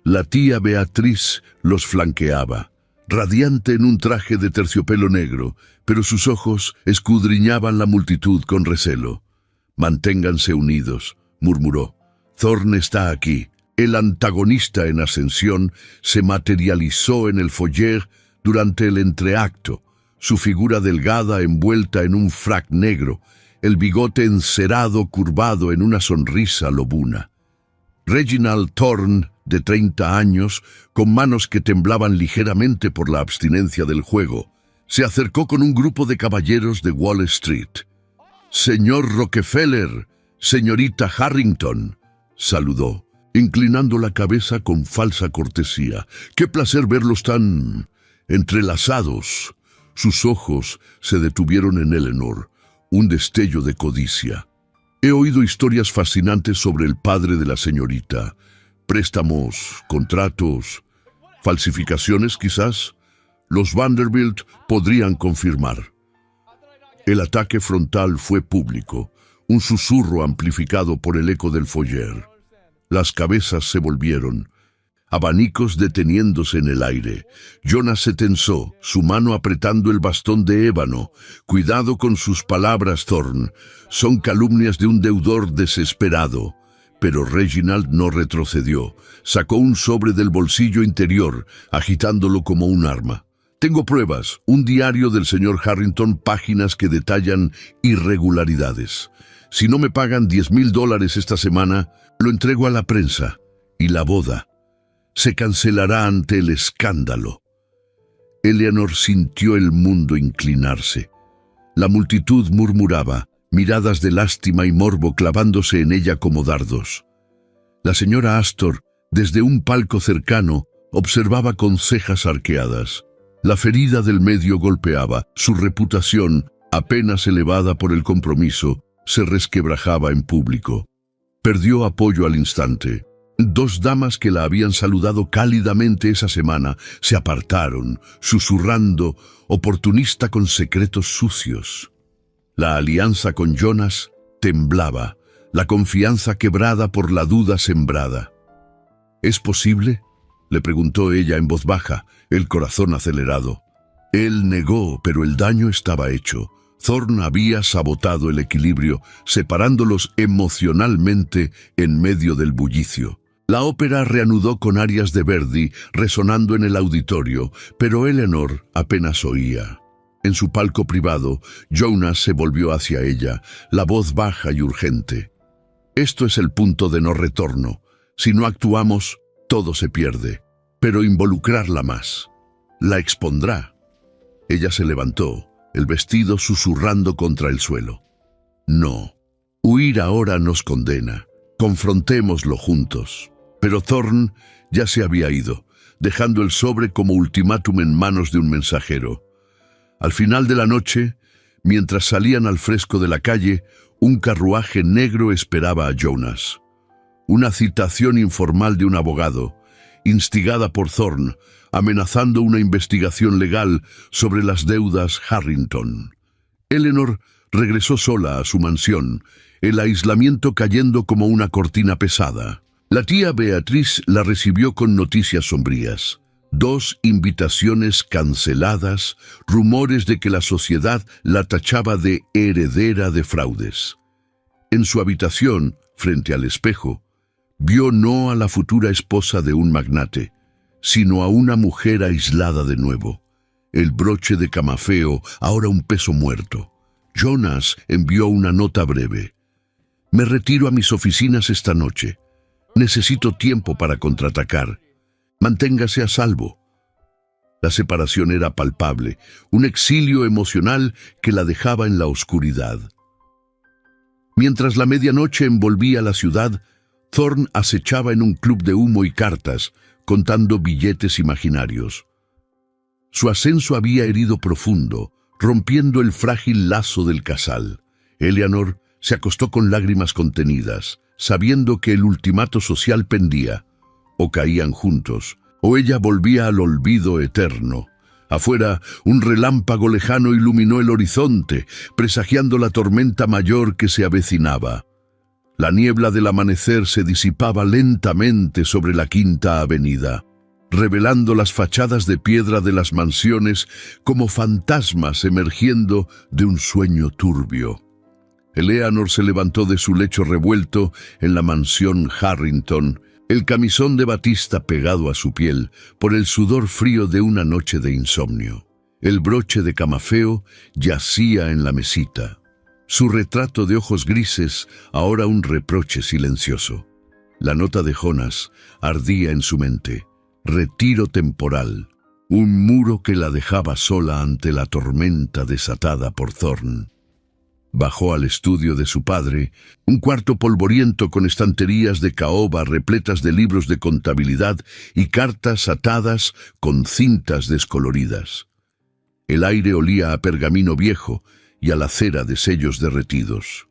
La tía Beatriz los flanqueaba, radiante en un traje de terciopelo negro, pero sus ojos escudriñaban la multitud con recelo. «Manténganse unidos», murmuró. «Thorn está aquí». El antagonista en ascensión se materializó en el foyer durante el entreacto, su figura delgada envuelta en un frac negro, el bigote encerado curvado en una sonrisa lobuna. Reginald Thorn, de 30 años, con manos que temblaban ligeramente por la abstinencia del juego, se acercó con un grupo de caballeros de Wall Street. «Señor Rockefeller, señorita Harrington», saludó, inclinando la cabeza con falsa cortesía. «Qué placer verlos tan entrelazados». Sus ojos se detuvieron en Eleanor, un destello de codicia. «He oído historias fascinantes sobre el padre de la señorita. Préstamos, contratos, falsificaciones quizás. Los Vanderbilt podrían confirmar». El ataque frontal fue público, un susurro amplificado por el eco del foyer. Las cabezas se volvieron, abanicos deteniéndose en el aire. Jonas se tensó, su mano apretando el bastón de ébano. «Cuidado con sus palabras, Thorn. Son calumnias de un deudor desesperado». Pero Reginald no retrocedió. Sacó un sobre del bolsillo interior, agitándolo como un arma. «Tengo pruebas, un diario del señor Harrington, páginas que detallan irregularidades. Si no me pagan $10,000 esta semana, lo entrego a la prensa. Y la boda se cancelará ante el escándalo». Eleanor sintió el mundo inclinarse. La multitud murmuraba, miradas de lástima y morbo clavándose en ella como dardos. La señora Astor, desde un palco cercano, observaba con cejas arqueadas. La ferida del medio golpeaba, su reputación, apenas elevada por el compromiso, se resquebrajaba en público. Perdió apoyo al instante. Dos damas que la habían saludado cálidamente esa semana se apartaron, susurrando, oportunista con secretos sucios. La alianza con Jonas temblaba, la confianza quebrada por la duda sembrada. «¿Es posible?», le preguntó ella en voz baja, el corazón acelerado. Él negó, pero el daño estaba hecho. Thorn había sabotado el equilibrio, separándolos emocionalmente en medio del bullicio. La ópera reanudó con arias de Verdi resonando en el auditorio, pero Eleanor apenas oía. En su palco privado, Jonas se volvió hacia ella, la voz baja y urgente. «Esto es el punto de no retorno. Si no actuamos, todo se pierde. Pero involucrarla más. La expondrá». Ella se levantó, el vestido susurrando contra el suelo. «No. Huir ahora nos condena. Confrontémoslo juntos». Pero Thorn ya se había ido, dejando el sobre como ultimátum en manos de un mensajero. Al final de la noche, mientras salían al fresco de la calle, un carruaje negro esperaba a Jonas. Una citación informal de un abogado, instigada por Thorn, amenazando una investigación legal sobre las deudas Harrington. Eleanor regresó sola a su mansión, el aislamiento cayendo como una cortina pesada. La tía Beatriz la recibió con noticias sombrías. 2 invitaciones canceladas, rumores de que la sociedad la tachaba de heredera de fraudes. En su habitación, frente al espejo, vio no a la futura esposa de un magnate, sino a una mujer aislada de nuevo. El broche de camafeo, ahora un peso muerto. Jonas envió una nota breve. «Me retiro a mis oficinas esta noche. Necesito tiempo para contraatacar. Manténgase a salvo». La separación era palpable, un exilio emocional que la dejaba en la oscuridad. Mientras la medianoche envolvía la ciudad, Thorn acechaba en un club de humo y cartas, contando billetes imaginarios. Su ascenso había herido profundo, rompiendo el frágil lazo del casal. Eleanor se acostó con lágrimas contenidas, sabiendo que el ultimato social pendía. O caían juntos, o ella volvía al olvido eterno. Afuera, un relámpago lejano iluminó el horizonte, presagiando la tormenta mayor que se avecinaba. La niebla del amanecer se disipaba lentamente sobre la Quinta Avenida, revelando las fachadas de piedra de las mansiones como fantasmas emergiendo de un sueño turbio. Eleanor se levantó de su lecho revuelto en la mansión Harrington, el camisón de batista pegado a su piel por el sudor frío de una noche de insomnio. El broche de camafeo yacía en la mesita. Su retrato de ojos grises, ahora un reproche silencioso. La nota de Jonas ardía en su mente. Retiro temporal. Un muro que la dejaba sola ante la tormenta desatada por Thorne. Bajó al estudio de su padre, un cuarto polvoriento con estanterías de caoba repletas de libros de contabilidad y cartas atadas con cintas descoloridas. El aire olía a pergamino viejo y a la cera de sellos derretidos.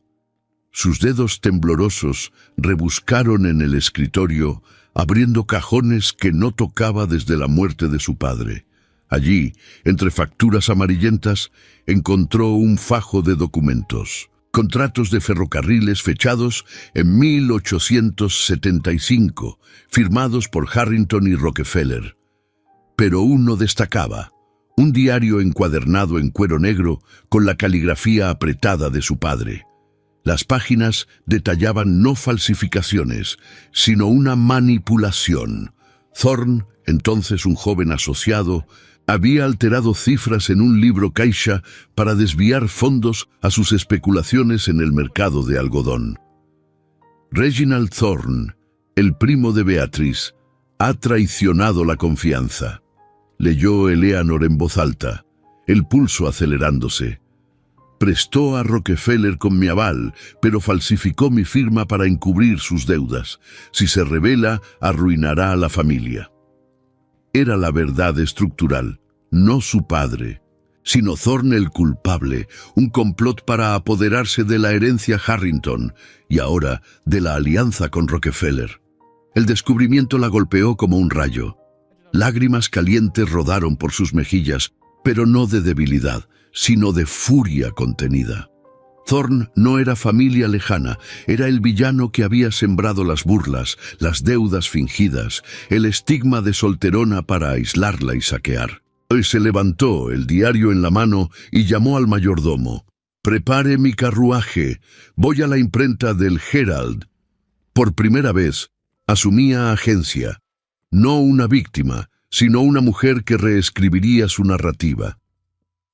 Sus dedos temblorosos rebuscaron en el escritorio, abriendo cajones que no tocaba desde la muerte de su padre. Allí, entre facturas amarillentas, encontró un fajo de documentos. Contratos de ferrocarriles fechados en 1875, firmados por Harrington y Rockefeller. Pero uno destacaba, un diario encuadernado en cuero negro con la caligrafía apretada de su padre. Las páginas detallaban no falsificaciones, sino una manipulación. Thorne, entonces un joven asociado, había alterado cifras en un libro caixa para desviar fondos a sus especulaciones en el mercado de algodón. Reginald Thorne, el primo de Beatrice, ha traicionado la confianza. Leyó Eleanor en voz alta, el pulso acelerándose. Prestó a Rockefeller con mi aval, pero falsificó mi firma para encubrir sus deudas. Si se revela, arruinará a la familia. Era la verdad estructural, no su padre, sino Thorne el culpable, un complot para apoderarse de la herencia Harrington y ahora de la alianza con Rockefeller. El descubrimiento la golpeó como un rayo. Lágrimas calientes rodaron por sus mejillas, pero no de debilidad, sino de furia contenida. Thorne no era familia lejana, era el villano que había sembrado las burlas, las deudas fingidas, el estigma de solterona para aislarla y saquear. Hoy se levantó, el diario en la mano, y llamó al mayordomo. «Prepare mi carruaje, voy a la imprenta del Herald». Por primera vez, asumía agencia, no una víctima, sino una mujer que reescribiría su narrativa.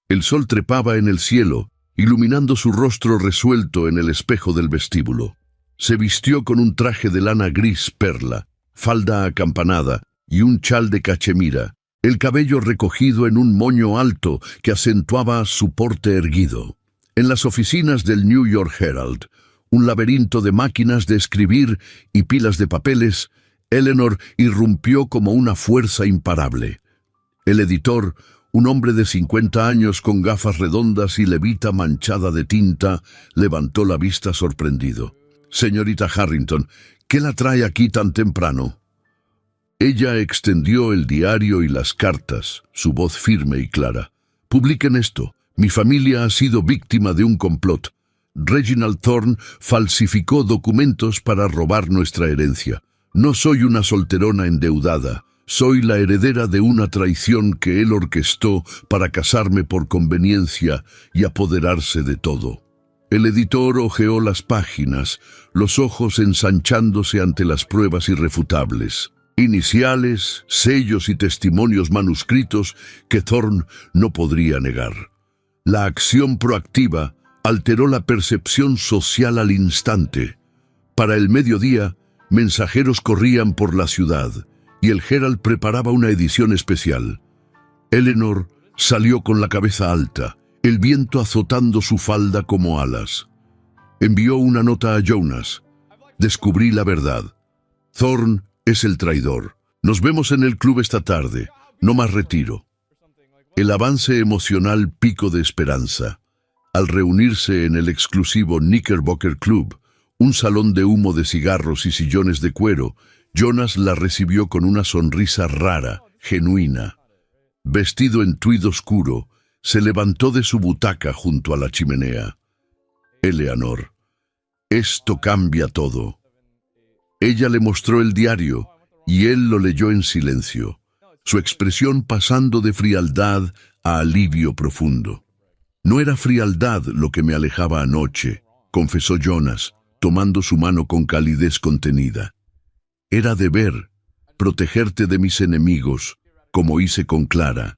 El sol trepaba en el cielo, iluminando su rostro resuelto en el espejo del vestíbulo. Se vistió con un traje de lana gris perla, falda acampanada y un chal de cachemira, el cabello recogido en un moño alto que acentuaba su porte erguido. En las oficinas del New York Herald, un laberinto de máquinas de escribir y pilas de papeles, Eleanor irrumpió como una fuerza imparable. El editor, un hombre de 50 años con gafas redondas y levita manchada de tinta, levantó la vista sorprendido. «Señorita Harrington, ¿qué la trae aquí tan temprano?» Ella extendió el diario y las cartas, su voz firme y clara. «Publiquen esto. Mi familia ha sido víctima de un complot. Reginald Thorne falsificó documentos para robar nuestra herencia. No soy una solterona endeudada. Soy la heredera de una traición que él orquestó para casarme por conveniencia y apoderarse de todo». El editor hojeó las páginas, los ojos ensanchándose ante las pruebas irrefutables. Iniciales, sellos y testimonios manuscritos que Thorne no podría negar. La acción proactiva alteró la percepción social al instante. Para el mediodía, mensajeros corrían por la ciudad y el Herald preparaba una edición especial. Eleanor salió con la cabeza alta, el viento azotando su falda como alas. Envió una nota a Jonas. «Descubrí la verdad. Thorne es el traidor. Nos vemos en el club esta tarde. No más retiro». El avance emocional pico de esperanza. Al reunirse en el exclusivo Knickerbocker Club, un salón de humo de cigarros y sillones de cuero, Jonas la recibió con una sonrisa rara, genuina. Vestido en tweed oscuro, se levantó de su butaca junto a la chimenea. Eleanor, esto cambia todo. Ella le mostró el diario y él lo leyó en silencio, su expresión pasando de frialdad a alivio profundo. No era frialdad lo que me alejaba anoche, confesó Jonas, tomando su mano con calidez contenida. Era deber, protegerte de mis enemigos, como hice con Clara.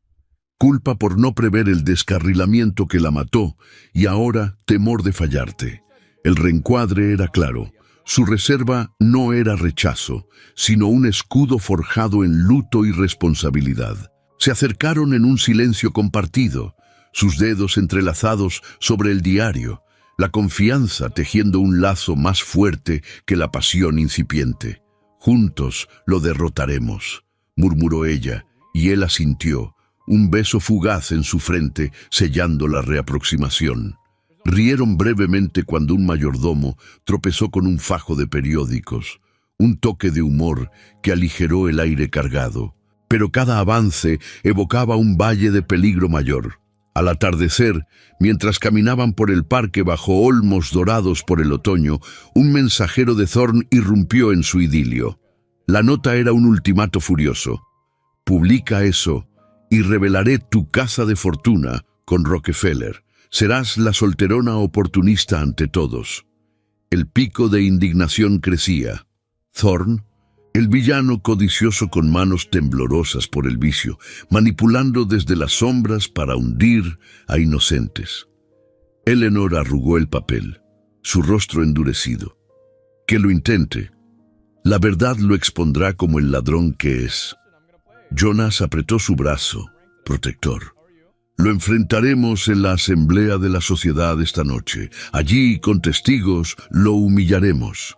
Culpa por no prever el descarrilamiento que la mató y ahora temor de fallarte. El reencuadre era claro. Su reserva no era rechazo, sino un escudo forjado en luto y responsabilidad. Se acercaron en un silencio compartido, sus dedos entrelazados sobre el diario, la confianza tejiendo un lazo más fuerte que la pasión incipiente. «Juntos lo derrotaremos», murmuró ella, y él asintió, un beso fugaz en su frente sellando la reaproximación. Rieron brevemente cuando un mayordomo tropezó con un fajo de periódicos, un toque de humor que aligeró el aire cargado. Pero cada avance evocaba un valle de peligro mayor. Al atardecer, mientras caminaban por el parque bajo olmos dorados por el otoño, un mensajero de Thorne irrumpió en su idilio. La nota era un ultimato furioso. «Publica eso y revelaré tu casa de fortuna con Rockefeller. Serás la solterona oportunista ante todos». El pico de indignación crecía. Thorne, el villano codicioso con manos temblorosas por el vicio, manipulando desde las sombras para hundir a inocentes. Eleanor arrugó el papel, su rostro endurecido. «Que lo intente. La verdad lo expondrá como el ladrón que es». Jonas apretó su brazo, protector. «Lo enfrentaremos en la asamblea de la sociedad esta noche. Allí, con testigos, lo humillaremos».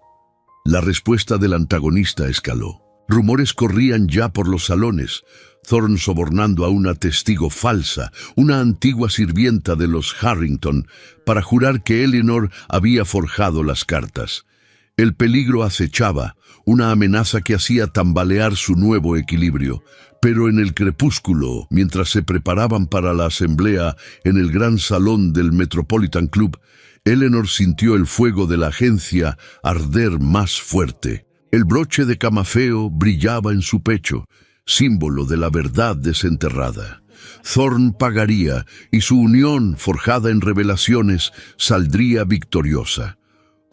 La respuesta del antagonista escaló. Rumores corrían ya por los salones. Thorne sobornando a una testigo falsa, una antigua sirvienta de los Harrington, para jurar que Eleanor había forjado las cartas. El peligro acechaba, una amenaza que hacía tambalear su nuevo equilibrio. Pero en el crepúsculo, mientras se preparaban para la asamblea en el gran salón del Metropolitan Club, Eleanor sintió el fuego de la agencia arder más fuerte. El broche de camafeo brillaba en su pecho, símbolo de la verdad desenterrada. Thorne pagaría y su unión, forjada en revelaciones, saldría victoriosa,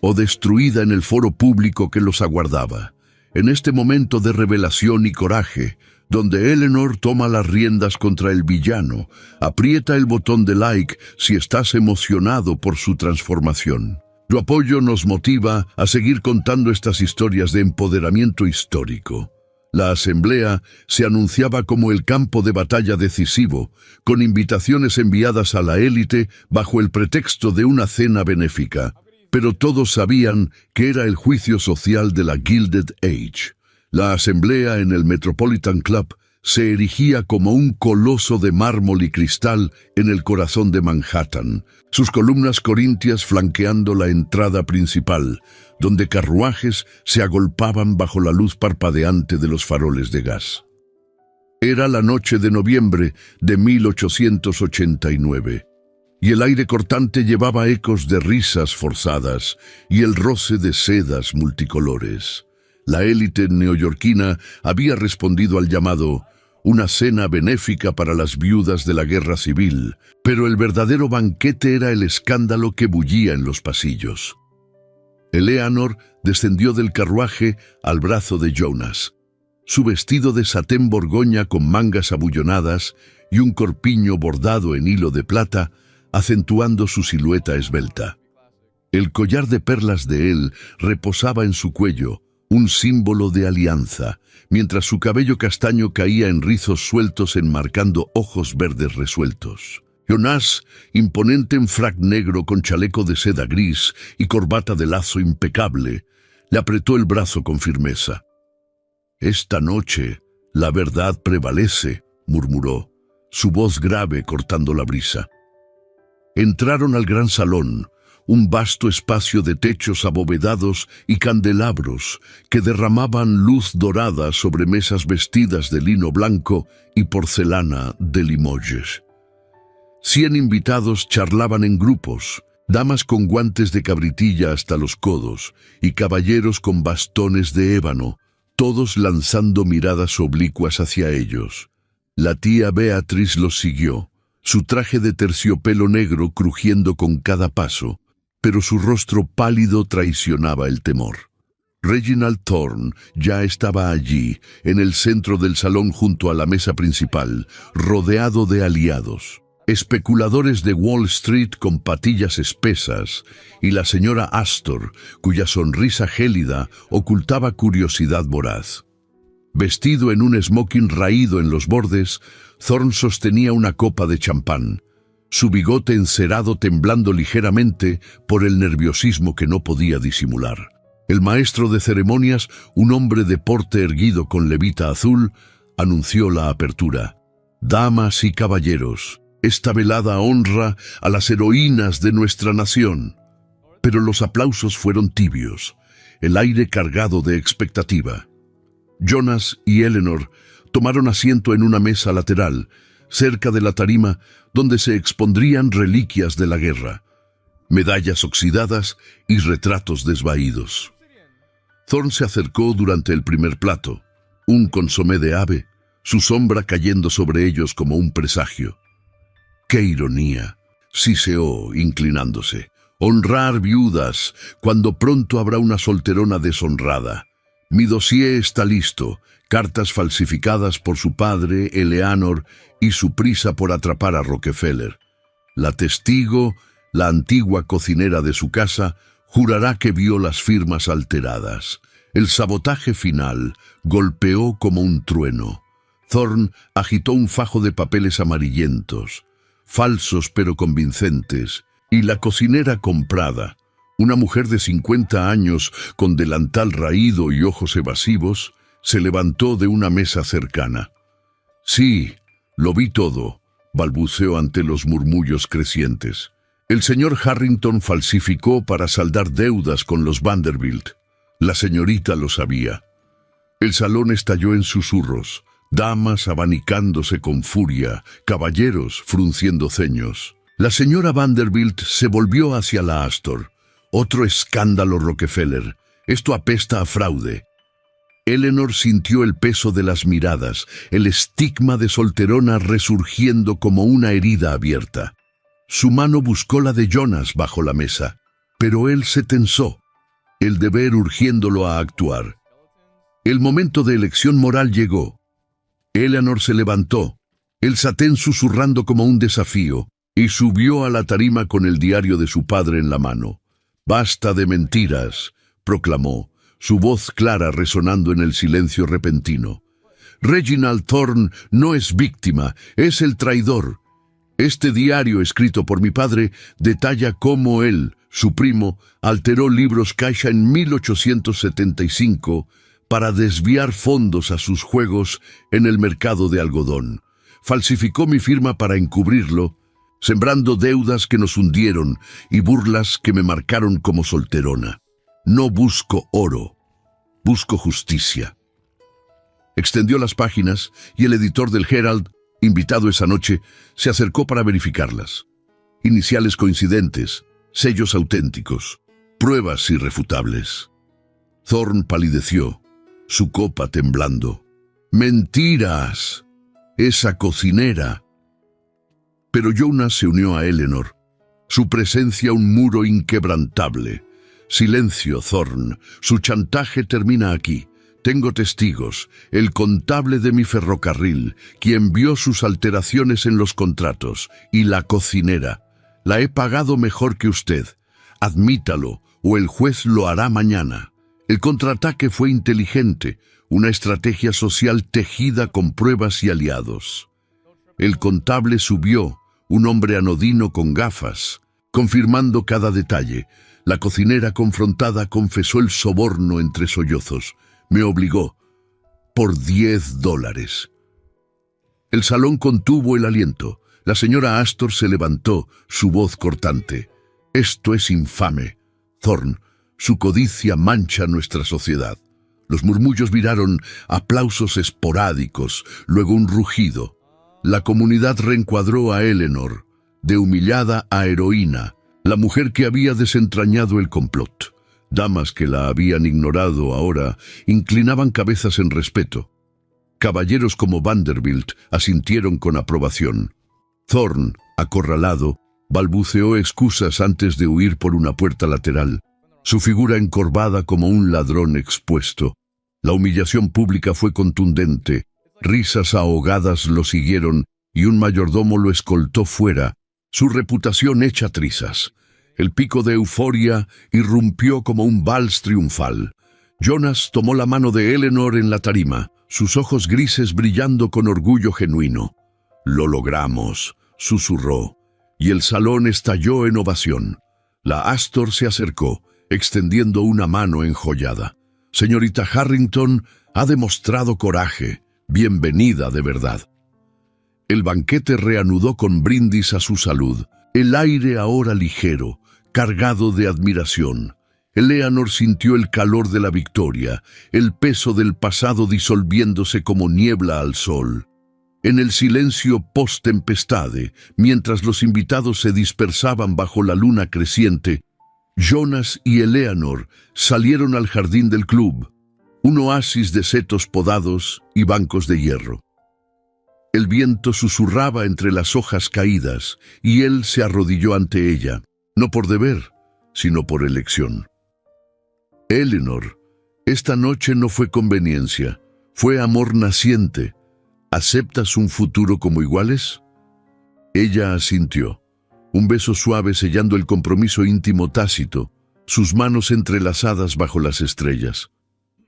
o destruida en el foro público que los aguardaba. En este momento de revelación y coraje, donde Eleanor toma las riendas contra el villano, aprieta el botón de like si estás emocionado por su transformación. Tu apoyo nos motiva a seguir contando estas historias de empoderamiento histórico. La asamblea se anunciaba como el campo de batalla decisivo, con invitaciones enviadas a la élite bajo el pretexto de una cena benéfica. Pero todos sabían que era el juicio social de la Gilded Age. La asamblea en el Metropolitan Club se erigía como un coloso de mármol y cristal en el corazón de Manhattan, sus columnas corintias flanqueando la entrada principal, donde carruajes se agolpaban bajo la luz parpadeante de los faroles de gas. Era la noche de noviembre de 1889. Y el aire cortante llevaba ecos de risas forzadas y el roce de sedas multicolores. La élite neoyorquina había respondido al llamado, una cena benéfica para las viudas de la guerra civil, pero el verdadero banquete era el escándalo que bullía en los pasillos. Eleanor descendió del carruaje al brazo de Jonas. Su vestido de satén borgoña con mangas abullonadas y un corpiño bordado en hilo de plata, acentuando su silueta esbelta. El collar de perlas de él reposaba en su cuello, un símbolo de alianza, mientras su cabello castaño caía en rizos sueltos enmarcando ojos verdes resueltos. Jonas, imponente en frac negro con chaleco de seda gris y corbata de lazo impecable, le apretó el brazo con firmeza. «Esta noche la verdad prevalece», murmuró. su voz grave cortando la brisa. Entraron al gran salón, un vasto espacio de techos abovedados y candelabros que derramaban luz dorada sobre mesas vestidas de lino blanco y porcelana de Limoges. 100 invitados charlaban en grupos, damas con guantes de cabritilla hasta los codos y caballeros con bastones de ébano, todos lanzando miradas oblicuas hacia ellos. La tía Beatriz los siguió, su traje de terciopelo negro crujiendo con cada paso, pero su rostro pálido traicionaba el temor. Reginald Thorne ya estaba allí, en el centro del salón junto a la mesa principal, rodeado de aliados. Especuladores de Wall Street con patillas espesas, y la señora Astor, cuya sonrisa gélida ocultaba curiosidad voraz. Vestido en un smoking raído en los bordes, Thorne sostenía una copa de champán, su bigote encerado temblando ligeramente por el nerviosismo que no podía disimular. El maestro de ceremonias, un hombre de porte erguido con levita azul, anunció la apertura. «Damas y caballeros, esta velada honra a las heroínas de nuestra nación». Pero los aplausos fueron tibios, el aire cargado de expectativa. Jonas y Eleanor tomaron asiento en una mesa lateral, cerca de la tarima donde se expondrían reliquias de la guerra, medallas oxidadas y retratos desvaídos. Thorne se acercó durante el primer plato, un consomé de ave, su sombra cayendo sobre ellos como un presagio. ¡Qué ironía!, siseó inclinándose. «Honrar viudas, cuando pronto habrá una solterona deshonrada. Mi dossier está listo, cartas falsificadas por su padre, Eleanor, y su prisa por atrapar a Rockefeller. La testigo, la antigua cocinera de su casa, jurará que vio las firmas alteradas. El sabotaje final golpeó como un trueno. Thorne agitó un fajo de papeles amarillentos, falsos pero convincentes, y la cocinera comprada, una mujer de 50 años con delantal raído y ojos evasivos, se levantó de una mesa cercana. «Sí, lo vi todo», balbuceó ante los murmullos crecientes. «El señor Harrington falsificó para saldar deudas con los Vanderbilt. La señorita lo sabía». El salón estalló en susurros, damas abanicándose con furia, caballeros frunciendo ceños. La señora Vanderbilt se volvió hacia la Astor. «Otro escándalo, Rockefeller. Esto apesta a fraude». Eleanor sintió el peso de las miradas, el estigma de solterona resurgiendo como una herida abierta. Su mano buscó la de Jonas bajo la mesa, pero él se tensó, el deber urgiéndolo a actuar. El momento de elección moral llegó. Eleanor se levantó, el satén susurrando como un desafío, y subió a la tarima con el diario de su padre en la mano. «Basta de mentiras», proclamó, su voz clara resonando en el silencio repentino. «Reginald Thorne no es víctima, es el traidor. Este diario escrito por mi padre detalla cómo él, su primo, alteró libros Caixa en 1875 para desviar fondos a sus juegos en el mercado de algodón. Falsificó mi firma para encubrirlo, sembrando deudas que nos hundieron y burlas que me marcaron como solterona. No busco oro, busco justicia». Extendió las páginas y el editor del Herald, invitado esa noche, se acercó para verificarlas. Iniciales coincidentes, sellos auténticos, pruebas irrefutables. Thorne palideció, su copa temblando. «¡Mentiras! Esa cocinera». Pero Jonas se unió a Eleanor, su presencia un muro inquebrantable. «Silencio, Thorne, su chantaje termina aquí. Tengo testigos, el contable de mi ferrocarril, quien vio sus alteraciones en los contratos, y la cocinera. La he pagado mejor que usted. Admítalo, o el juez lo hará mañana. El contraataque fue inteligente, una estrategia social tejida con pruebas y aliados». El contable subió, un hombre anodino con gafas, confirmando cada detalle. La cocinera confrontada confesó el soborno entre sollozos. «Me obligó, por $10». El salón contuvo el aliento. La señora Astor se levantó, su voz cortante. «Esto es infame. Thorne, su codicia mancha nuestra sociedad». Los murmullos viraron aplausos esporádicos, luego un rugido. La comunidad reencuadró a Eleanor, de humillada a heroína, la mujer que había desentrañado el complot. Damas que la habían ignorado ahora inclinaban cabezas en respeto. Caballeros como Vanderbilt asintieron con aprobación. Thorne, acorralado, balbuceó excusas antes de huir por una puerta lateral, su figura encorvada como un ladrón expuesto. La humillación pública fue contundente, risas ahogadas lo siguieron y un mayordomo lo escoltó fuera, su reputación hecha trizas. El pico de euforia irrumpió como un vals triunfal. Jonas tomó la mano de Eleanor en la tarima, sus ojos grises brillando con orgullo genuino. «Lo logramos», susurró, y el salón estalló en ovación. La Astor se acercó, extendiendo una mano enjollada. «Señorita Harrington ha demostrado coraje. Bienvenida de verdad». El banquete reanudó con brindis a su salud, el aire ahora ligero, cargado de admiración. Eleanor sintió el calor de la victoria, el peso del pasado disolviéndose como niebla al sol. En el silencio post-tempestade, mientras los invitados se dispersaban bajo la luna creciente, Jonas y Eleanor salieron al jardín del club, un oasis de setos podados y bancos de hierro. El viento susurraba entre las hojas caídas y él se arrodilló ante ella, no por deber, sino por elección. «Eleanor, esta noche no fue conveniencia, fue amor naciente. ¿Aceptas un futuro como iguales?» Ella asintió, un beso suave sellando el compromiso íntimo tácito, sus manos entrelazadas bajo las estrellas.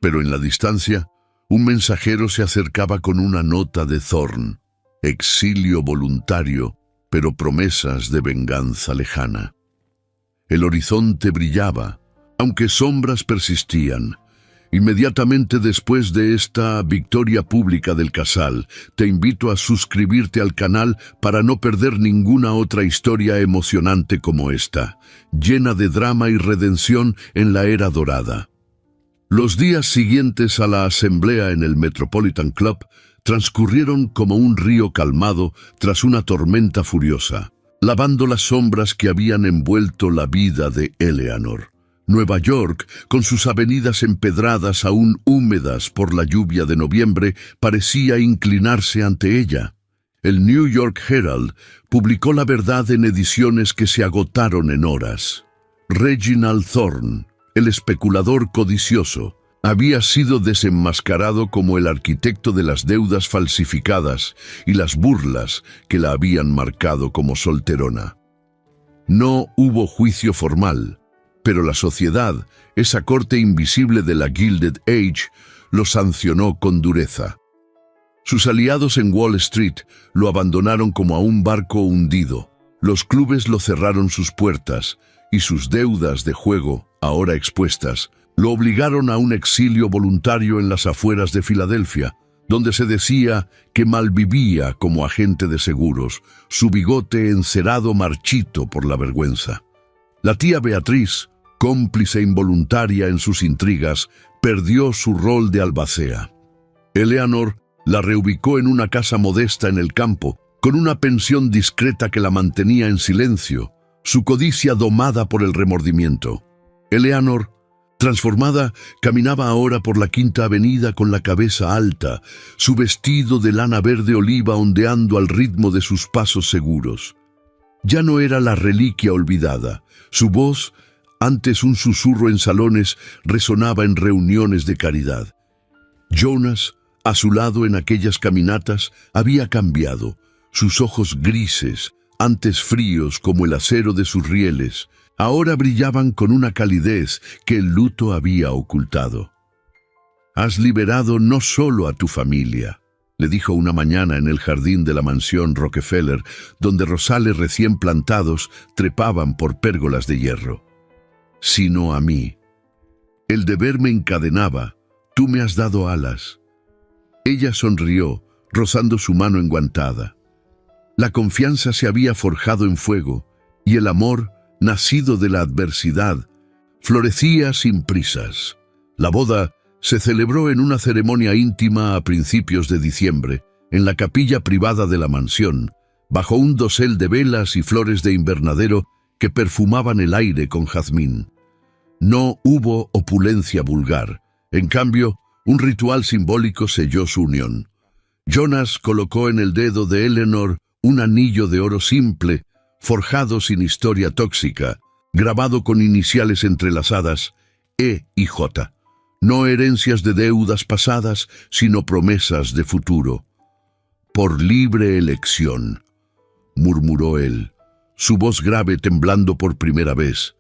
Pero en la distancia, un mensajero se acercaba con una nota de Thorne, exilio voluntario, pero promesas de venganza lejana. El horizonte brillaba, aunque sombras persistían. Inmediatamente después de esta victoria pública del casal, te invito a suscribirte al canal para no perder ninguna otra historia emocionante como esta, llena de drama y redención en la era dorada. Los días siguientes a la asamblea en el Metropolitan Club transcurrieron como un río calmado tras una tormenta furiosa, lavando las sombras que habían envuelto la vida de Eleanor. Nueva York, con sus avenidas empedradas aún húmedas por la lluvia de noviembre, parecía inclinarse ante ella. El New York Herald publicó la verdad en ediciones que se agotaron en horas. Reginald Thorne, el especulador codicioso, había sido desenmascarado como el arquitecto de las deudas falsificadas y las burlas que la habían marcado como solterona. No hubo juicio formal, pero la sociedad, esa corte invisible de la Gilded Age, lo sancionó con dureza. Sus aliados en Wall Street lo abandonaron como a un barco hundido. Los clubes lo cerraron sus puertas y sus deudas de juego, ahora expuestas, lo obligaron a un exilio voluntario en las afueras de Filadelfia, donde se decía que malvivía como agente de seguros, su bigote encerado marchito por la vergüenza. La tía Beatriz, cómplice involuntaria en sus intrigas, perdió su rol de albacea. Eleanor la reubicó en una casa modesta en el campo, con una pensión discreta que la mantenía en silencio, su codicia domada por el remordimiento. Eleanor, transformada, caminaba ahora por la Quinta Avenida con la cabeza alta, su vestido de lana verde oliva ondeando al ritmo de sus pasos seguros. Ya no era la reliquia olvidada. Su voz, antes un susurro en salones, resonaba en reuniones de caridad. Jonas, a su lado en aquellas caminatas, había cambiado. Sus ojos grises, antes fríos como el acero de sus rieles, ahora brillaban con una calidez que el luto había ocultado. «Has liberado no solo a tu familia», le dijo una mañana en el jardín de la mansión Rockefeller, donde rosales recién plantados trepaban por pérgolas de hierro, «sino a mí. El deber me encadenaba, tú me has dado alas». Ella sonrió, rozando su mano enguantada. La confianza se había forjado en fuego, y el amor, nacido de la adversidad, florecía sin prisas. La boda se celebró en una ceremonia íntima a principios de diciembre, en la capilla privada de la mansión, bajo un dosel de velas y flores de invernadero que perfumaban el aire con jazmín. No hubo opulencia vulgar. En cambio, un ritual simbólico selló su unión. Jonas colocó en el dedo de Eleanor un anillo de oro simple, forjado sin historia tóxica, grabado con iniciales entrelazadas, E y J. No herencias de deudas pasadas, sino promesas de futuro. «Por libre elección», murmuró él, su voz grave temblando por primera vez.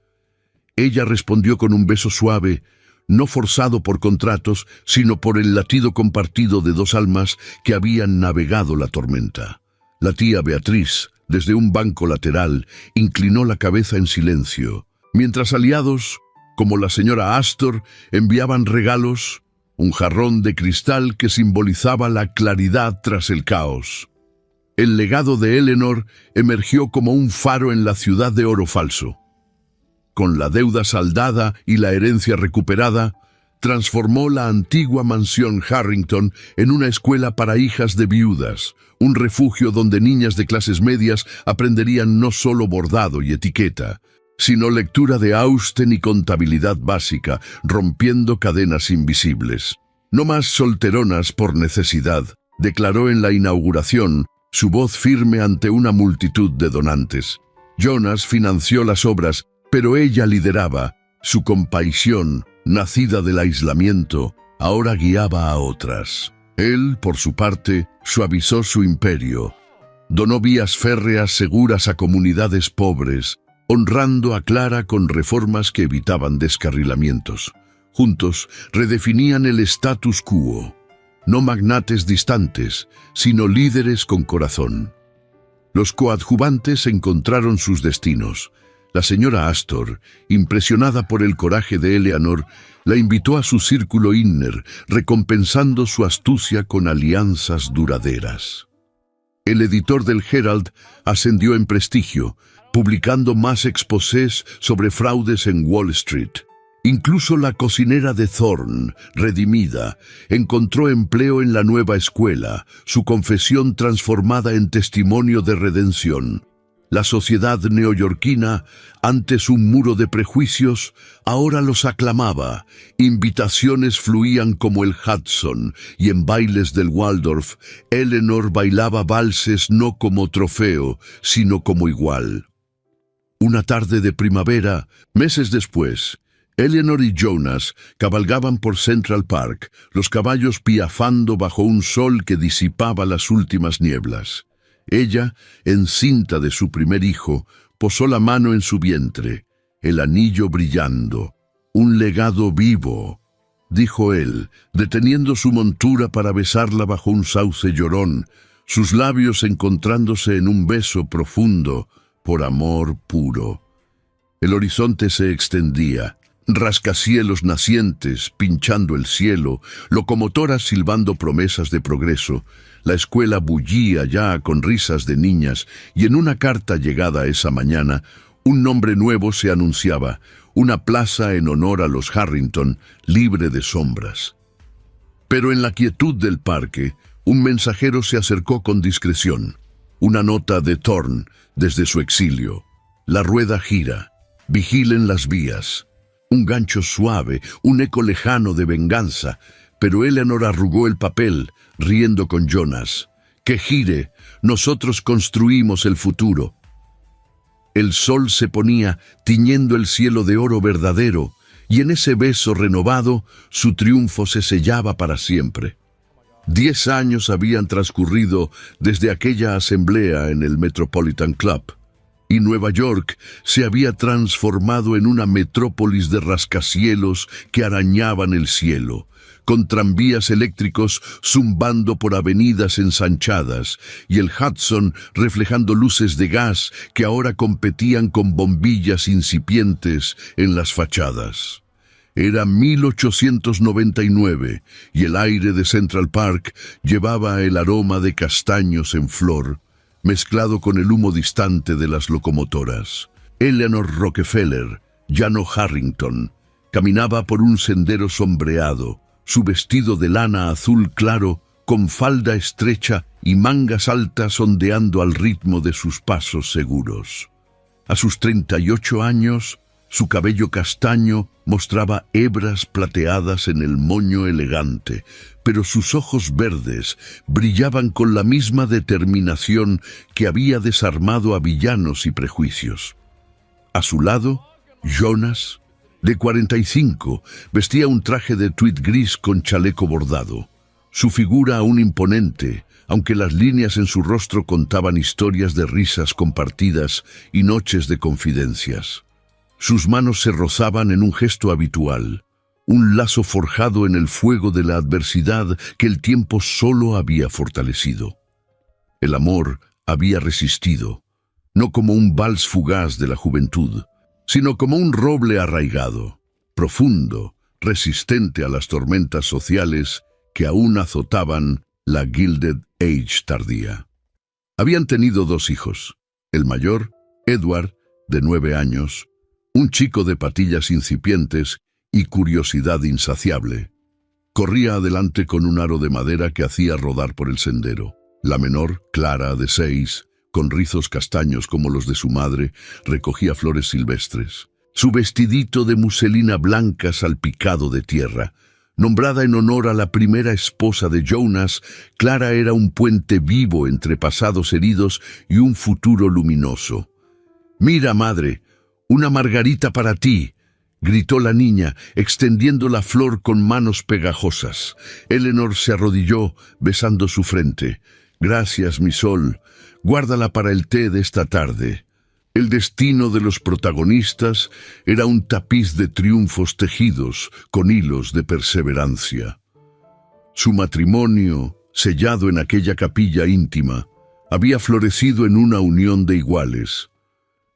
Ella respondió con un beso suave, no forzado por contratos, sino por el latido compartido de dos almas que habían navegado la tormenta. La tía Beatriz, desde un banco lateral, inclinó la cabeza en silencio, mientras aliados, como la señora Astor, enviaban regalos, un jarrón de cristal que simbolizaba la claridad tras el caos. El legado de Eleanor emergió como un faro en la ciudad de oro falso. Con la deuda saldada y la herencia recuperada, transformó la antigua mansión Harrington en una escuela para hijas de viudas, un refugio donde niñas de clases medias aprenderían no solo bordado y etiqueta, sino lectura de Austen y contabilidad básica, rompiendo cadenas invisibles. No más solteronas por necesidad, declaró en la inauguración, su voz firme ante una multitud de donantes. Jonas financió las obras, pero ella lideraba. Su compasión, nacida del aislamiento, ahora guiaba a otras. Él, por su parte, suavizó su imperio. Donó vías férreas seguras a comunidades pobres, honrando a Clara con reformas que evitaban descarrilamientos. Juntos redefinían el status quo. No magnates distantes, sino líderes con corazón. Los coadjuvantes encontraron sus destinos. La señora Astor, impresionada por el coraje de Eleanor, la invitó a su círculo inner, recompensando su astucia con alianzas duraderas. El editor del Herald ascendió en prestigio, publicando más exposés sobre fraudes en Wall Street. Incluso la cocinera de Thorne, redimida, encontró empleo en la nueva escuela, su confesión transformada en testimonio de redención. La sociedad neoyorquina, antes un muro de prejuicios, ahora los aclamaba. Invitaciones fluían como el Hudson, y en bailes del Waldorf, Eleanor bailaba valses no como trofeo, sino como igual. Una tarde de primavera, meses después, Eleanor y Jonas cabalgaban por Central Park, los caballos piafando bajo un sol que disipaba las últimas nieblas. Ella, encinta de su primer hijo, posó la mano en su vientre, el anillo brillando. «Un legado vivo», dijo él, deteniendo su montura para besarla bajo un sauce llorón, sus labios encontrándose en un beso profundo por amor puro. El horizonte se extendía. Rascacielos nacientes, pinchando el cielo, locomotoras silbando promesas de progreso. La escuela bullía ya con risas de niñas, y en una carta llegada esa mañana, un nombre nuevo se anunciaba, una plaza en honor a los Harrington, libre de sombras. Pero en la quietud del parque, un mensajero se acercó con discreción. Una nota de Thorne, desde su exilio. «La rueda gira. Vigilen las vías». Un gancho suave, un eco lejano de venganza, pero Eleanor arrugó el papel, riendo con Jonas. «Que gire, nosotros construimos el futuro». El sol se ponía, tiñendo el cielo de oro verdadero, y en ese beso renovado, su triunfo se sellaba para siempre. 10 años habían transcurrido desde aquella asamblea en el Metropolitan Club, y Nueva York se había transformado en una metrópolis de rascacielos que arañaban el cielo, con tranvías eléctricos zumbando por avenidas ensanchadas y el Hudson reflejando luces de gas que ahora competían con bombillas incipientes en las fachadas. Era 1899 y el aire de Central Park llevaba el aroma de castaños en flor, mezclado con el humo distante de las locomotoras. Eleanor Rockefeller, Llano Harrington, caminaba por un sendero sombreado, su vestido de lana azul claro, con falda estrecha y mangas altas ondeando al ritmo de sus pasos seguros. A sus 38 años, su cabello castaño mostraba hebras plateadas en el moño elegante, pero sus ojos verdes brillaban con la misma determinación que había desarmado a villanos y prejuicios. A su lado, Jonas, de 45, vestía un traje de tweed gris con chaleco bordado. Su figura aún imponente, aunque las líneas en su rostro contaban historias de risas compartidas y noches de confidencias. Sus manos se rozaban en un gesto habitual, un lazo forjado en el fuego de la adversidad que el tiempo solo había fortalecido. El amor había resistido, no como un vals fugaz de la juventud, sino como un roble arraigado, profundo, resistente a las tormentas sociales que aún azotaban la Gilded Age tardía. Habían tenido 2 hijos, el mayor, Edward, de 9 años, un chico de patillas incipientes y curiosidad insaciable. Corría adelante con un aro de madera que hacía rodar por el sendero. La menor, Clara, de 6, con rizos castaños como los de su madre, recogía flores silvestres. Su vestidito de muselina blanca salpicado de tierra. Nombrada en honor a la primera esposa de Jonas, Clara era un puente vivo entre pasados heridos y un futuro luminoso. «Mira, madre, una margarita para ti», gritó la niña, extendiendo la flor con manos pegajosas. Eleanor se arrodilló, besando su frente. «Gracias, mi sol. Guárdala para el té de esta tarde». El destino de los protagonistas era un tapiz de triunfos tejidos con hilos de perseverancia. Su matrimonio, sellado en aquella capilla íntima, había florecido en una unión de iguales.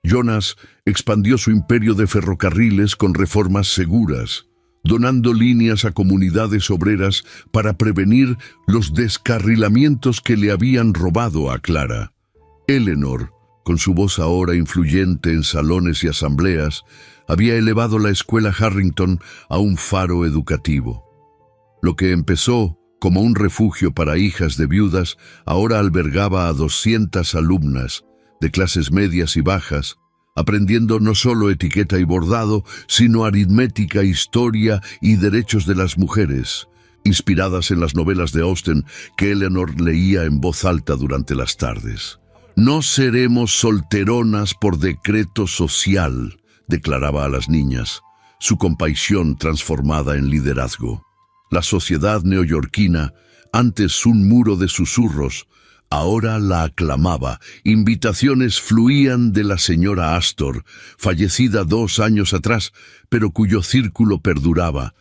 Jonas expandió su imperio de ferrocarriles con reformas seguras, donando líneas a comunidades obreras para prevenir los descarrilamientos que le habían robado a Clara. Eleanor, con su voz ahora influyente en salones y asambleas, había elevado la escuela Harrington a un faro educativo. Lo que empezó como un refugio para hijas de viudas, ahora albergaba a 200 alumnas, de clases medias y bajas, aprendiendo no solo etiqueta y bordado, sino aritmética, historia y derechos de las mujeres, inspiradas en las novelas de Austen que Eleanor leía en voz alta durante las tardes. «No seremos solteronas por decreto social», declaraba a las niñas, su compasión transformada en liderazgo. La sociedad neoyorquina, antes un muro de susurros, ahora la aclamaba. Invitaciones fluían de la señora Astor, fallecida 2 años atrás, pero cuyo círculo perduraba,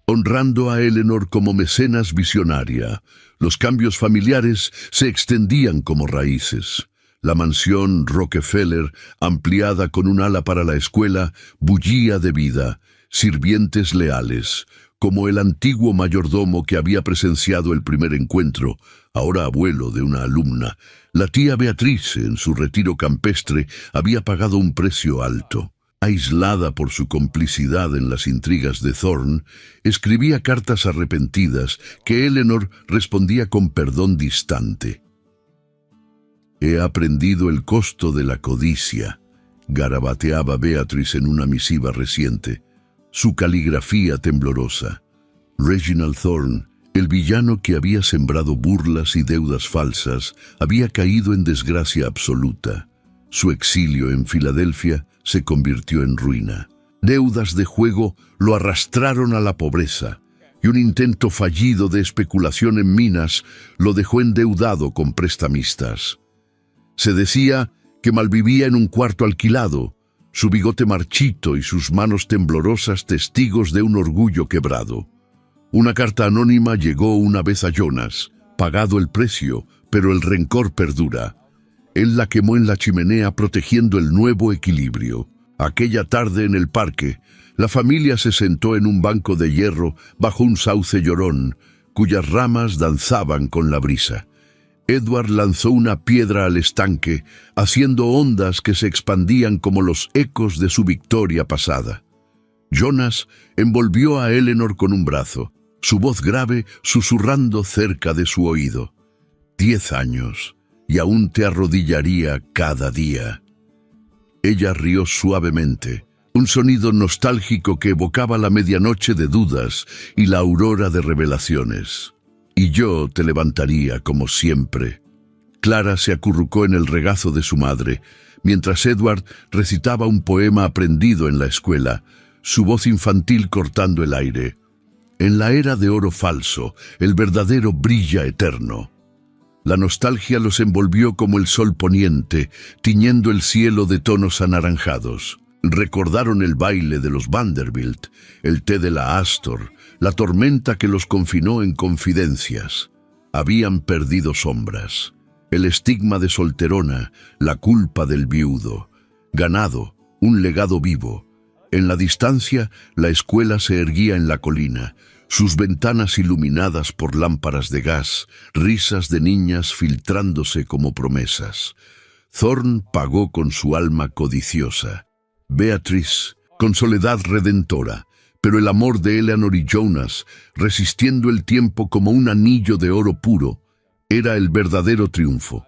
honrando a Eleanor como mecenas visionaria. Los cambios familiares se extendían como raíces. La mansión Rockefeller, ampliada con un ala para la escuela, bullía de vida, sirvientes leales, como el antiguo mayordomo que había presenciado el primer encuentro, ahora abuelo de una alumna. La tía Beatriz, en su retiro campestre, había pagado un precio alto. Aislada por su complicidad en las intrigas de Thorne, escribía cartas arrepentidas que Eleanor respondía con perdón distante. «He aprendido el costo de la codicia», garabateaba Beatriz en una misiva reciente, su caligrafía temblorosa. Reginald Thorne, el villano que había sembrado burlas y deudas falsas, había caído en desgracia absoluta. Su exilio en Filadelfia se convirtió en ruina. Deudas de juego lo arrastraron a la pobreza, y un intento fallido de especulación en minas lo dejó endeudado con prestamistas. Se decía que malvivía en un cuarto alquilado, su bigote marchito y sus manos temblorosas testigos de un orgullo quebrado. Una carta anónima llegó una vez a Jonas, pagado el precio, pero el rencor perdura. Él la quemó en la chimenea protegiendo el nuevo equilibrio. Aquella tarde en el parque, La familia se sentó en un banco de hierro bajo un sauce llorón, cuyas ramas danzaban con la brisa. Edward lanzó una piedra al estanque, haciendo ondas que se expandían como los ecos de su victoria pasada. Jonas envolvió a Eleanor con un brazo, su voz grave susurrando cerca de su oído. 10 años, y aún te arrodillaría cada día. Ella rió suavemente, un sonido nostálgico que evocaba la medianoche de dudas y la aurora de revelaciones. Y yo te levantaría como siempre. Clara se acurrucó en el regazo de su madre, mientras Edward recitaba un poema aprendido en la escuela, su voz infantil cortando el aire. En la era de oro falso, el verdadero brilla eterno. La nostalgia los envolvió como el sol poniente, tiñendo el cielo de tonos anaranjados. Recordaron el baile de los Vanderbilt, el té de la Astor, la tormenta que los confinó en confidencias. Habían perdido sombras, el estigma de solterona, la culpa del viudo. Ganado, un legado vivo. En la distancia, la escuela se erguía en la colina, sus ventanas iluminadas por lámparas de gas, risas de niñas filtrándose como promesas. Thorne pagó con su alma codiciosa. Beatrice, con soledad redentora, pero el amor de Eleanor y Jonas, resistiendo el tiempo como un anillo de oro puro, era el verdadero triunfo.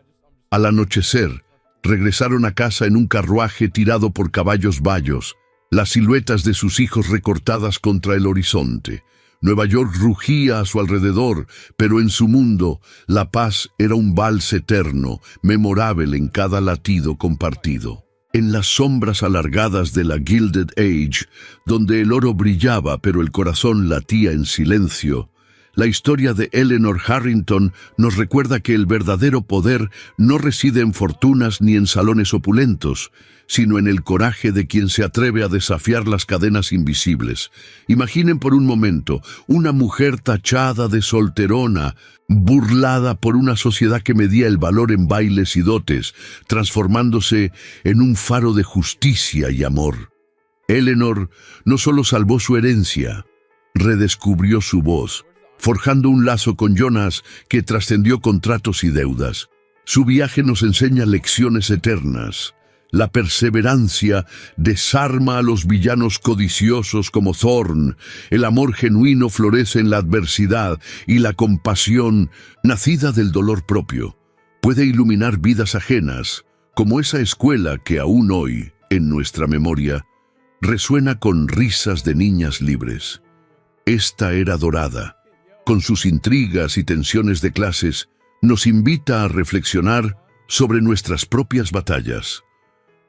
Al anochecer, regresaron a casa en un carruaje tirado por caballos bayos, las siluetas de sus hijos recortadas contra el horizonte. Nueva York rugía a su alrededor, pero en su mundo la paz era un vals eterno, memorable en cada latido compartido. En las sombras alargadas de la Gilded Age, donde el oro brillaba pero el corazón latía en silencio, la historia de Eleanor Harrington nos recuerda que el verdadero poder no reside en fortunas ni en salones opulentos, sino en el coraje de quien se atreve a desafiar las cadenas invisibles. Imaginen por un momento una mujer tachada de solterona, burlada por una sociedad que medía el valor en bailes y dotes, transformándose en un faro de justicia y amor. Eleanor no solo salvó su herencia, redescubrió su voz, forjando un lazo con Jonas que trascendió contratos y deudas. Su viaje nos enseña lecciones eternas. La perseverancia desarma a los villanos codiciosos como Thorne. El amor genuino florece en la adversidad y la compasión, nacida del dolor propio, puede iluminar vidas ajenas, como esa escuela que aún hoy, en nuestra memoria, resuena con risas de niñas libres. Esta era dorada, con sus intrigas y tensiones de clases, nos invita a reflexionar sobre nuestras propias batallas.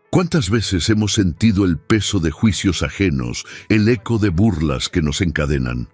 ¿Cuántas veces hemos sentido el peso de juicios ajenos, el eco de burlas que nos encadenan?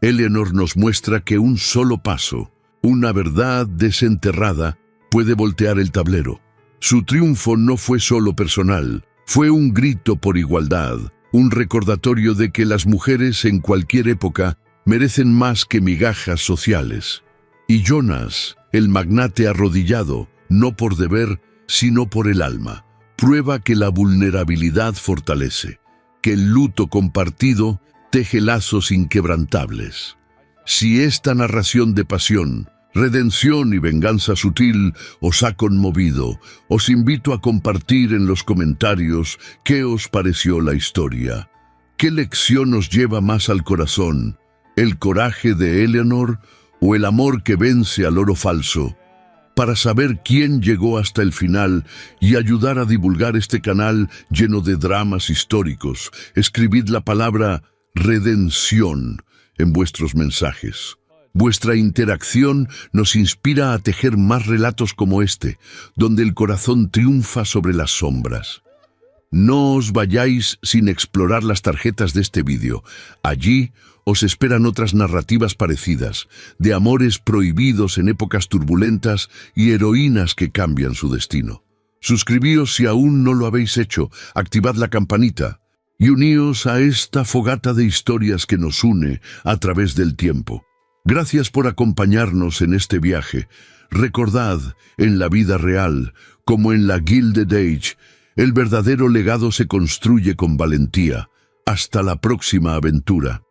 Eleanor nos muestra que un solo paso, una verdad desenterrada, puede voltear el tablero. Su triunfo no fue solo personal, fue un grito por igualdad, un recordatorio de que las mujeres en cualquier época merecen más que migajas sociales. Y Jonas, el magnate arrodillado, no por deber, sino por el alma, prueba que la vulnerabilidad fortalece, que el luto compartido teje lazos inquebrantables. Si esta narración de pasión, redención y venganza sutil os ha conmovido, os invito a compartir en los comentarios qué os pareció la historia. ¿Qué lección os lleva más al corazón? ¿El coraje de Eleanor o el amor que vence al oro falso? Para saber quién llegó hasta el final y ayudar a divulgar este canal lleno de dramas históricos, escribid la palabra redención en vuestros mensajes. Vuestra interacción nos inspira a tejer más relatos como este, donde el corazón triunfa sobre las sombras. No os vayáis sin explorar las tarjetas de este vídeo. Allí os esperan otras narrativas parecidas, de amores prohibidos en épocas turbulentas y heroínas que cambian su destino. Suscribíos si aún no lo habéis hecho, activad la campanita y uníos a esta fogata de historias que nos une a través del tiempo. Gracias por acompañarnos en este viaje. Recordad, en la vida real, como en la Gilded Age, el verdadero legado se construye con valentía, Hasta la próxima aventura.